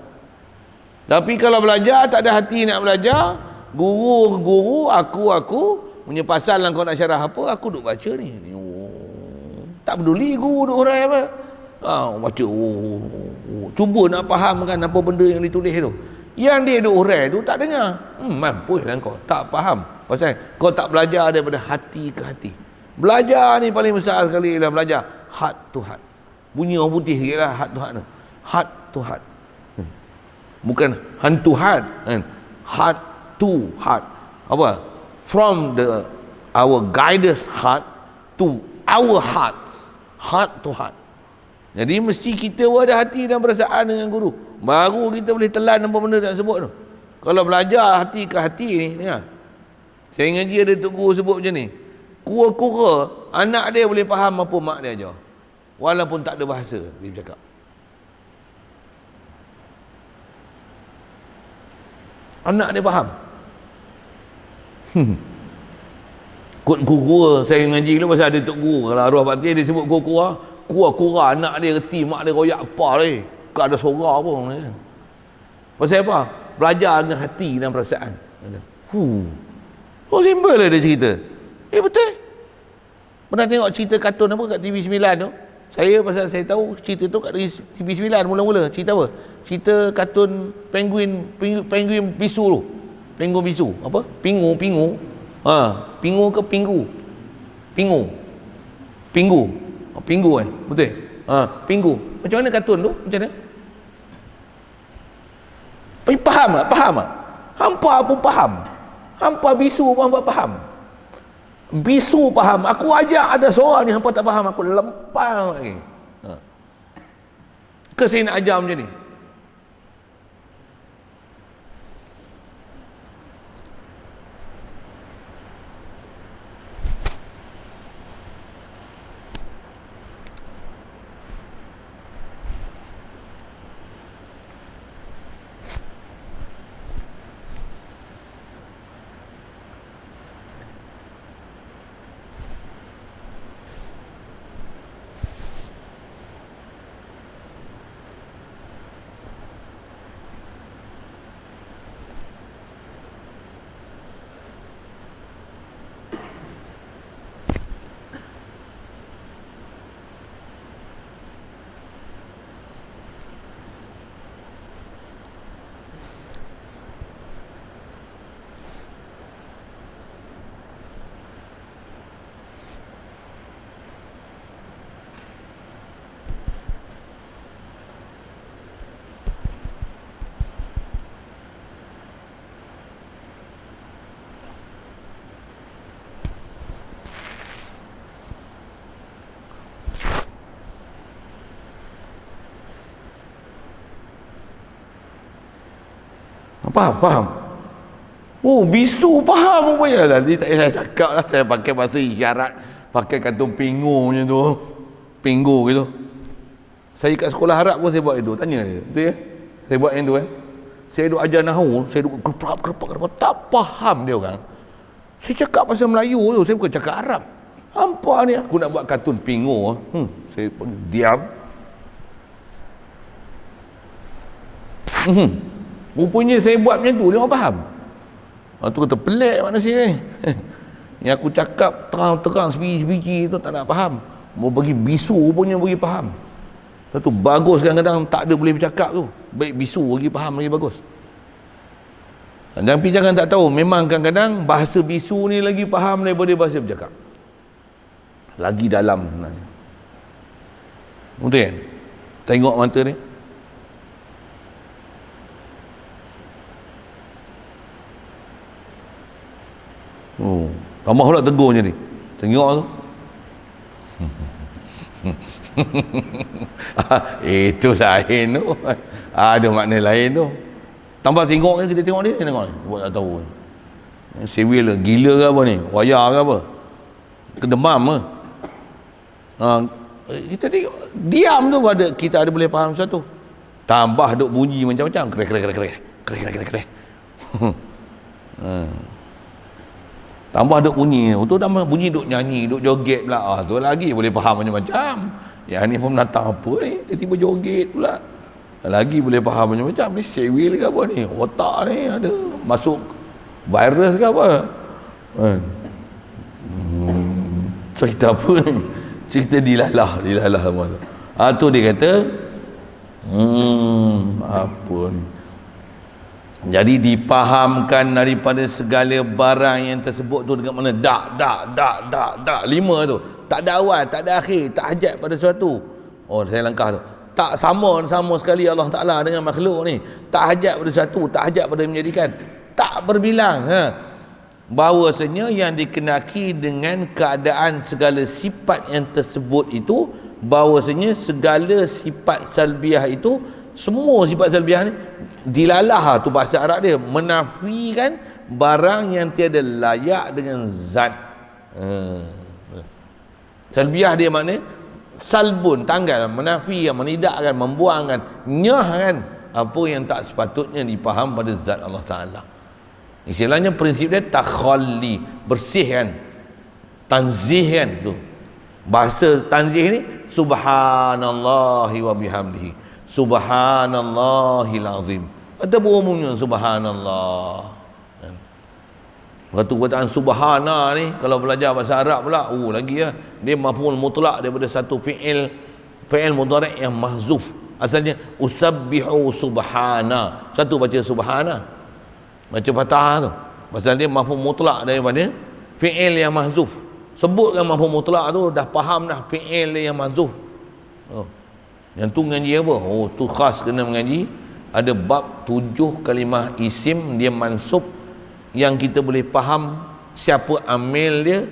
Tapi kalau belajar tak ada hati nak belajar, guru aku punya pasal lah kau nak syarah apa, aku duk baca ni. Tak peduli guru duk hurai apa. Baca cuba nak fahamkan apa benda yang ditulis tu. Yang dia duk hurai tu tak dengar. Mampuslah kau tak faham. Pasal kau tak belajar daripada hati ke hati. Belajar ni paling besar sekali lah, belajar heart to heart. Bunyi orang putih sikit lah heart to heart tu. Heart to heart. Bukan hantu heart kan. Heart to heart. Apa? From our guide's heart to our hearts. Heart to heart. Jadi mesti kita ada hati dan perasaan dengan guru. Baru kita boleh telan apa benda tak sebut tu. Kalau belajar hati ke hati ni, dengar. Saya ngaji ada Tok Guru sebut macam ni. Kura-kura anak dia boleh faham apa mak dia ajar. Walaupun tak ada bahasa dia bercakap. Anak dia faham. Kura-kura saya ngaji dulu pasal ada Tok Guru. Kalau arwah batin dia sebut kura-kura, kura-kura anak dia reti mak dia royak apa ni. Tak ada suara pun. Pasal apa? Belajar dengan hati dan perasaan. Oh simple lah dia cerita. Betul. Pernah tengok cerita kartun apa kat TV9 tu? Saya pasal saya tahu cerita tu kat TV9 mula-mula. Cerita apa? Cerita kartun penguin bisu tu. Penguin bisu. Apa? Pingu. Pingu ke pinggu? Pingu. Pingu kan? Betul? Pingu. Macam mana kartun tu? Macam mana? Faham tak? Faham tak? Hampa pun faham. Hampa bisu pun hampa faham. Bisu faham. Aku ajak ada seorang ni hampa tak faham, aku lempang lagi. Ke saya nak ajar macam ni? Faham. Oh, bisu faham rupanya. Tadi tak payah cakap lah. Saya pakai bahasa isyarat. Pakai kartun pingu macam tu. Pingu gitu. Saya kat sekolah Arab pun saya buat itu. Tanya dia. Betul ya? Saya buat yang tu kan. Saya duk ajar nahu. Saya duk kerap. Tak faham dia orang. Saya cakap bahasa Melayu tu. Saya bukan cakap Arab. Hampa ni. Aku nak buat kartun pingu. Saya pun diam. Rupanya saya buat macam tu, dia orang faham. Tu kata pelik manusia ni. Yang aku cakap terang-terang sebiji-sebiji tu tak nak faham. Mau bagi bisu rupanya bagi faham. Satu bagus kadang-kadang tak ada boleh bercakap tu. Baik bisu bagi faham lagi bagus. Tapi jangan tak tahu, memang kadang-kadang bahasa bisu ni lagi faham daripada bahasa bercakap. Lagi dalam sebenarnya. Betul kan? Tengok mata ni. Ramah pula tegur je ni. Tengok tu. Itu lain tu. Ada makna lain tu. Tambah tengok ni, kita tengok dia, tengok ni. Buat tak tahu. Sewil ke, gila ke apa ni? Wayar ke apa? Kedemam ke? Kita tengok, diam tu kita ada boleh faham sesuatu. Tambah duk bunyi macam-macam. Krek. Tambah duk bunyi. Tu tambah bunyi duk nyanyi, duk joget pula. Tu lagi boleh faham macam-macam. Yang ni pun datang apa ni? Tiba-tiba joget pula. Lagi boleh faham macam-macam. Ni sewil ke apa ni? Otak ni ada masuk virus ke apa? Cerita apa ni? Cerita dilalah semua tu. Tu dia kata apa ni? Jadi dipahamkan daripada segala barang yang tersebut tu dengan mana dak 5 tu. Tak ada awal, tak ada akhir, tak hajat pada sesuatu. Saya langkah tu. Tak sama sekali Allah Ta'ala dengan makhluk ni. Tak hajat pada sesuatu, tak hajat pada menjadikan. Tak berbilang. Bahawasanya yang dikenaki dengan keadaan segala sifat yang tersebut itu, bahawasanya segala sifat salbiah itu, semua sifat salbiah ni dilalah tu bahasa Arab dia, menafikan barang yang tiada layak dengan zat. Salbiah dia makna salbun, tanggal, menafikan, menidakkan, membuangkan, nyahkan apa yang tak sepatutnya dipaham pada zat Allah Ta'ala. Istilahnya prinsip dia takhalli, bersihkan, tanzihkan tu. Bahasa tanzih ni subhanallahi wa bihamdihi, subhanallahil azim, atau umumnya subhanallah. Waktu perkataan subhana ni kalau belajar bahasa Arab pula, lagi ya, dia maf'ul mutlak daripada satu fi'il mudhari' yang mahzuf. Asalnya usabbihu subhana, satu baca subhana, baca fathah tu. Pasal dia maf'ul mutlak daripada fi'il yang mahzuf. Sebutkan maf'ul mutlak tu dah faham dah fi'il yang mahzuf. Yang tu mengaji apa? Tu khas kena mengaji. Ada bab 7 kalimah isim dia mansub, yang kita boleh faham siapa amil dia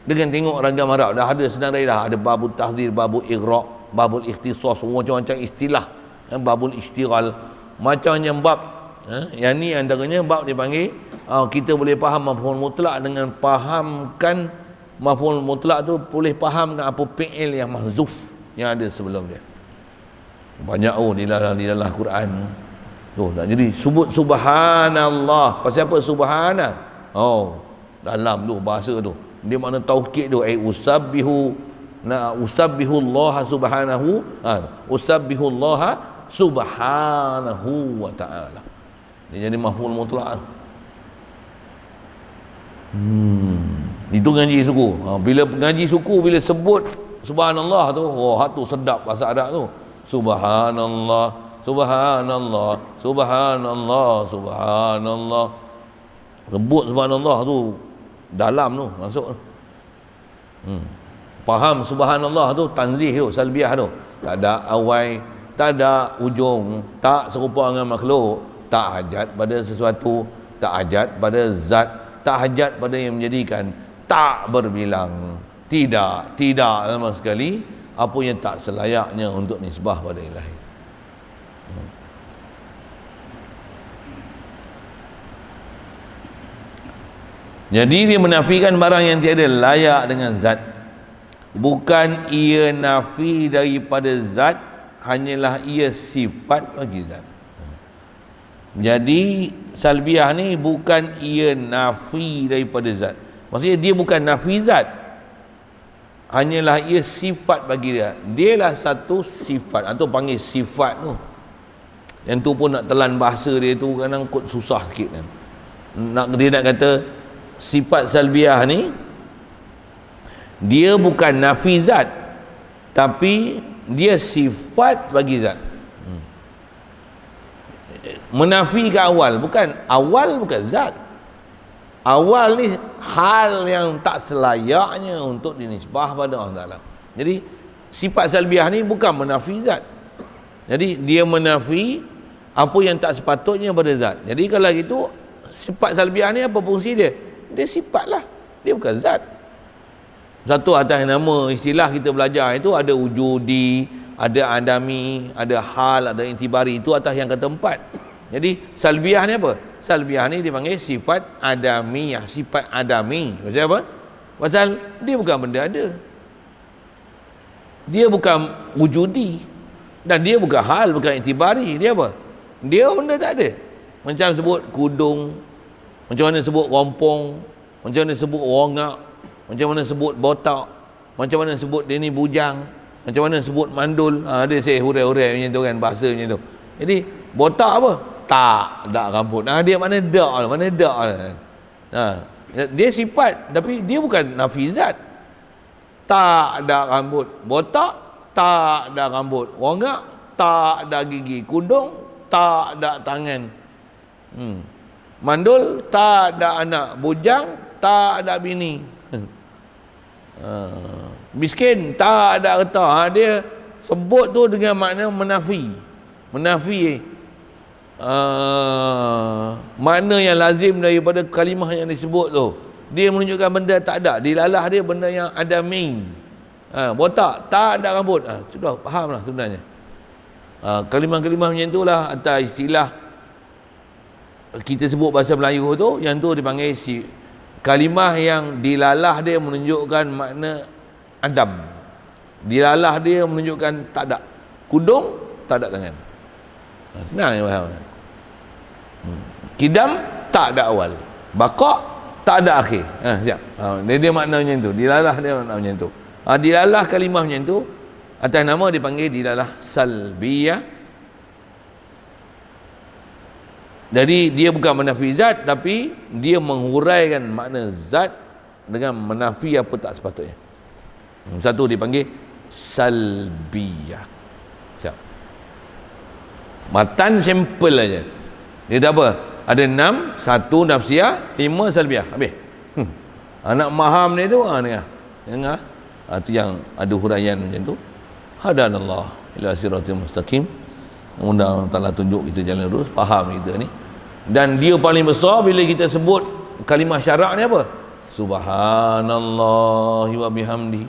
dengan tengok ragam Arab. Dah ada senang dah. Ada babul tahzir, babul ighraq, babul ikhtisas, macam-macam istilah. Babul istighal, macam-macam bab. Yang ni antaranya bab dipanggil kita boleh faham maf'ul mutlak dengan fahamkan maf'ul mutlak tu, boleh fahamkan apa fi'il yang mahzuf yang ada sebelum dia. Banyak di dalam Quran tu. Nak jadi sebut subhanallah. Pasal apa subhana? Dalam tu bahasa tu dia makna taukid tu, usabbihu Allah subhanahu, usabbihu Allah subhanahu wa ta'ala. Dia jadi maf'ul mutlak. Itu ngaji suku. Bila ngaji suku, bila sebut subhanallah tu, hak tu sedap bahasa Arab tu. Subhanallah, subhanallah, subhanallah, subhanallah. Sebut subhanallah tu dalam tu masuk. Faham subhanallah tu tanzih tu, salbiah tu. Tak ada awal, tak ada ujung, tak serupa dengan makhluk, tak hajat pada sesuatu, tak hajat pada zat, tak hajat pada yang menjadikan, tak berbilang, tidak sama sekali apa yang tak selayaknya untuk nisbah pada ilahi. Jadi dia menafikan barang yang tiada layak dengan zat. Bukan ia nafi daripada zat, hanyalah ia sifat bagi zat. Jadi salbiah ni bukan ia nafi daripada zat. Maksudnya dia bukan nafi zat, hanyalah ia sifat bagi dia. Dialah satu sifat, atau panggil sifat tu. Yang tu pun nak telan bahasa dia tu kadang kot susah sikit kan. Dia nak kata sifat salbiah ni dia bukan nafi zat, tapi dia sifat bagi zat. Menafikan awal, bukan zat. Awal ni hal yang tak selayaknya untuk dinisbah pada Allah Ta'ala. Jadi sifat salbiah ni bukan menafi zat. Jadi dia menafi apa yang tak sepatutnya pada zat. Jadi kalau gitu sifat salbiah ni apa fungsi dia? Dia sifat lah. dia bukan zat. Satu atas nama istilah kita belajar itu ada wujudi, ada adami, ada hal, ada intibari, itu atas yang keempat. Jadi salbiah ni apa? Salbiah ni dipanggil sifat adamiyah, sifat adami. Pasal apa? Pasal dia bukan benda ada. Dia bukan wujudi. Dan dia bukan hal, bukan intibari. Dia apa? Dia benda tak ada. Macam sebut kudung, macam mana sebut rompong, macam mana sebut rongak, macam mana sebut botak, macam mana sebut dia ni bujang, macam mana sebut mandul. Ada saya hurai-hurai macam tu kan, bahasa macam tu. Jadi botak apa? Tak ada rambut. Dia mana dak lah, mana dak lah. Dia sifat, tapi dia bukan nafizat. Tak ada rambut. Botak, tak ada rambut. Rongak, tak ada gigi. Kudung, tak ada tangan. Mandul, tak ada anak. Bujang, tak ada bini. Miskin, tak ada harta. Dia sebut tu dengan makna menafi. Menafi makna yang lazim daripada kalimah yang disebut tu. Dia menunjukkan benda tak ada. Dilalah dia benda yang ada main. Botak, tak ada rambut. Sudah faham lah sebenarnya. Kalimah-kalimah macam itulah antara istilah kita sebut bahasa Melayu tu, yang tu dipanggil kalimah yang dilalah dia menunjukkan makna adam. Dilalah dia menunjukkan tak ada. Kudung, tak ada tangan. Senang je faham. Kidam, tak ada awal. Bakak, tak ada akhir. Siap. Dia makna macam tu. Dilalah dia makna macam tu. Dilalah kalimah macam tu, atas nama dipanggil dilalah salbiyah. Jadi dia bukan menafi zat, tapi dia menghuraikan makna zat dengan menafi apa tak sepatutnya. Satu dipanggil salbiyah. Siap. Matan sampel aja. Dia tak apa. Ada 6, 1 nafsiyah, 5 salbiyah. Habis. Anak maham ni tu, dengar. Itu yang ada huraian macam tu. Hadanallah ila siratil mustaqim. Mudah Allah Ta'ala tunjuk kita jalan lurus, faham kita ni. Dan dia paling besar bila kita sebut kalimah syarak ni apa? Subhanallahi wa bihamdi,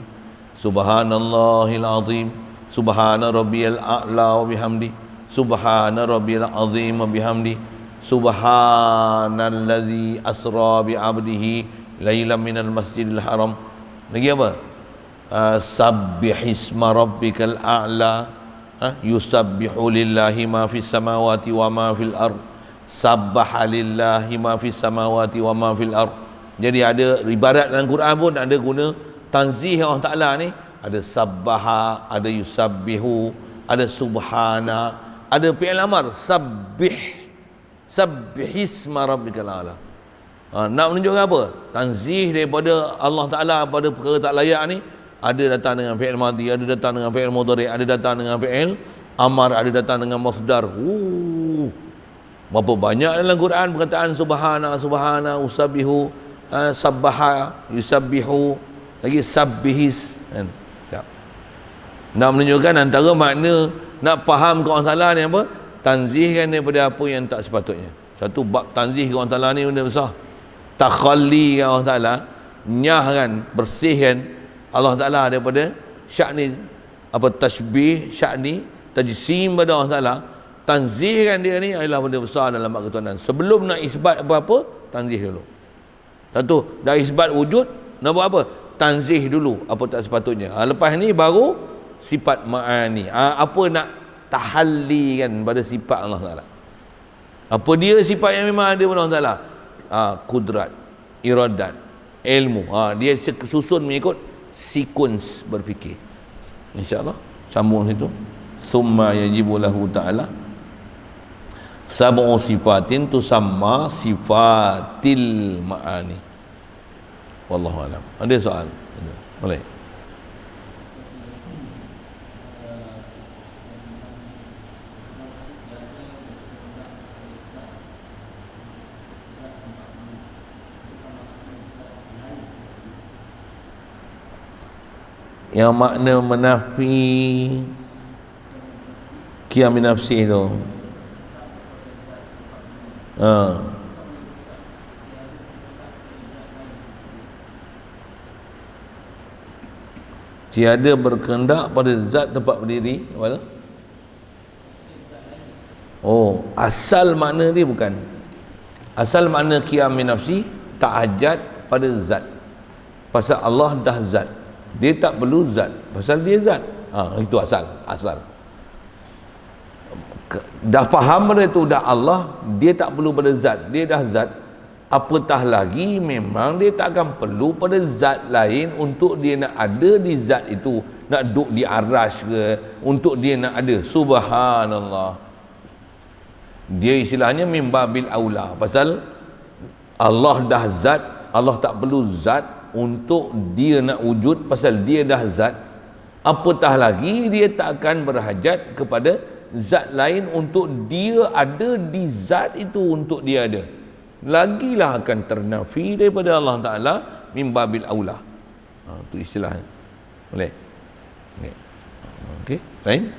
subhanallahil azim, subhana rabbiyal a'la wa bihamdi, subhana rabbiyal azim wa bihamdi, subhanallazi asra bi 'abdihi lailan minal masjidil haram. Lagi apa? Sabbihisma rabbikal a'la, yusabbihu lillahi ma fis samawati wa ma fil ard, sabbaha lillahi ma fis samawati wa ma fil ard. Jadi ada ibarat dalam Quran pun ada guna tanzih Allah Ta'ala ni. Ada sabbaha, ada yusabbihu, ada subhana, ada fi'il amar sabbihisma rabbikal a'la. Nak menunjukkan apa? Tanzih daripada Allah Ta'ala pada perkara tak layak ni. Ada datang dengan fi'il madhi, ada datang dengan fi'il mudhari', ada datang dengan fi'il amar, ada datang dengan masdar. Berapa banyak dalam Quran perkataan subhana, usabbihu, sabbaha, yusabbihu, lagi sabbihis kan. Nak menunjukkan antara makna nak faham ke Allah Ta'ala ni apa? Tanzihkan daripada apa yang tak sepatutnya. Satu bab tanzih ke Allah Ta'ala ni benda besar. Takhalli Allah Ta'ala, nyahkan, bersihkan Allah Ta'ala daripada syakni apa tasbih, syakni tajsim pada Allah Ta'ala. Tanzihkan dia ni adalah benda besar dalam bab ketuhanan. Sebelum nak isbat apa-apa, tanzih dulu. Satu, dah isbat wujud, nak buat apa? Tanzih dulu apa tak sepatutnya. Lepas ni baru sifat ma'ani. Apa nak tahalli kan pada sifat Allah Ta'ala. Apa dia sifat yang memang ada pada Allah Ta'ala? Kudrat, iradat, ilmu. Dia susun mengikut sekuens berfikir. InsyaAllah sambung situ. Summa yajibu lahu ta'ala sab'u sifatin tusamma sifatil ma'ani. Wallahu a'lam. Ada soal? Boleh. Yang makna menafi qiyam nafsi tu. Tiada berkehendak pada zat tempat berdiri. Apa tu? Oh, asal makna dia bukan. Asal makna qiyam min nafsi, tak hajat pada zat. Pasal Allah dah zat. Dia tak perlu zat. Pasal dia zat. Itu asal. Dah faham pada itu dah Allah, dia tak perlu pada zat. Dia dah zat. Apatah lagi memang dia tak akan perlu pada zat lain untuk dia nak ada di zat itu, nak duduk di arash ke, untuk dia nak ada. Subhanallah, dia istilahnya mimbabil aula. Pasal Allah dah zat, Allah tak perlu zat untuk dia nak wujud. Pasal dia dah zat, apatah lagi dia tak akan berhajat kepada zat lain untuk dia ada di zat itu, untuk dia ada. Lagilah akan ternafi daripada Allah Ta'ala min babil aula. Itu istilahnya. Boleh? Okey, lain?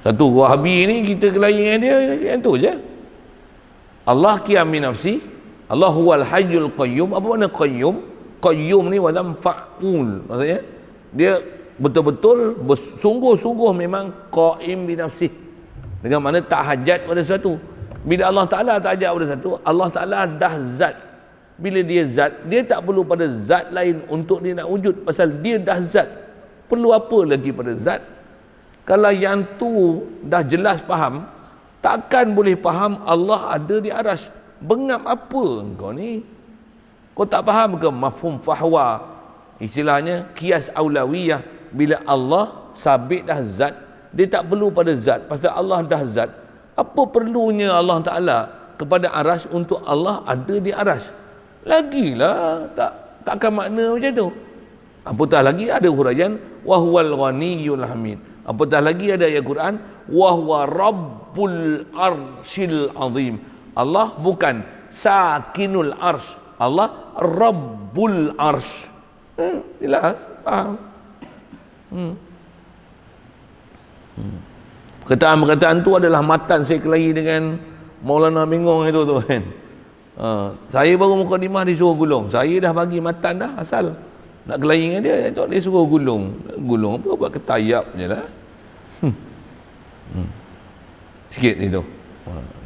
Satu Wahabi ni kita kelayan dia yang tu je. Allah qiyam min nafsi, Allah huwal hayyul qayyum. Apa makna qayyum? Qayyum ni wazan fa'ul. Maksudnya dia betul-betul bersungguh-sungguh memang qaim bi nafsi. Dengan makna tak hajat pada sesuatu. Bila Allah Ta'ala tak hajat pada satu, Allah Ta'ala dah zat. Bila dia zat, dia tak perlu pada zat lain untuk dia nak wujud. Pasal dia dah zat. Perlu apa lagi pada zat? Kalau yang tu dah jelas faham, takkan boleh faham Allah ada di aras. Bengap apa engkau ni? Kau tak faham ke mafhum fahwa? Istilahnya qiyas aulawiyah. Bila Allah sabit dah zat, dia tak perlu pada zat. Pasal Allah dah zat. Apa perlunya Allah Ta'ala kepada arash untuk Allah ada di arash? Lagilah takkan makna macam tu. Apatah lagi ada huraian wa huwal ghaniyyul hamid. Apatah lagi ada ayat Quran wa huwa rabbul arsyil azim. Allah bukan sakinul arsh, Allah rabbul arsh. Jelas? Faham? Perkataan-perkataan tu adalah matan saya kelahi dengan Maulana Mengong itu tu kan. Saya baru mukadimah disuruh gulung. Saya dah bagi matan dah asal. Nak kelahi dengan dia, dia suruh gulung. Gulung apa? Buat ketayap je lah. Sikit itu.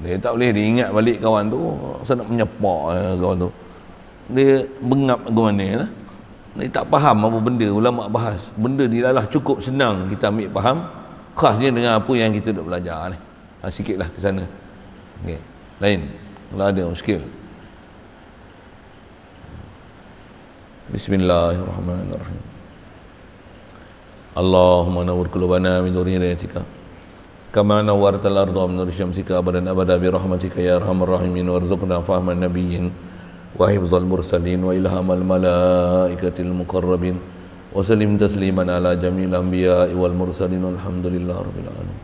Dia tak boleh, dia ingat balik kawan tu. Saya nak menyepak kawan tu. Dia bengap ke mana lah. Dia tak faham apa benda ulama bahas. Benda dia lah cukup senang kita ambil faham. Khasnya dengan apa yang kita duk belajar ni. Sikitlah ke sana. Okay. Lain. Kalau ada muskil. Bismillahirrahmanirrahim. Allahumma nawwir qulubana min dhurriyyatika kama nawwartal arda min nuri syamsika abadan abada bi rahmatika ya arhamar rahimin warzuqna fahman nabiyyin wa hifdzal mursalin wa ilhamal malaikatil muqarrabin wa sallim tasliman ala jamil anbiya'i wal mursalin walhamdulillahi rabbil alamin.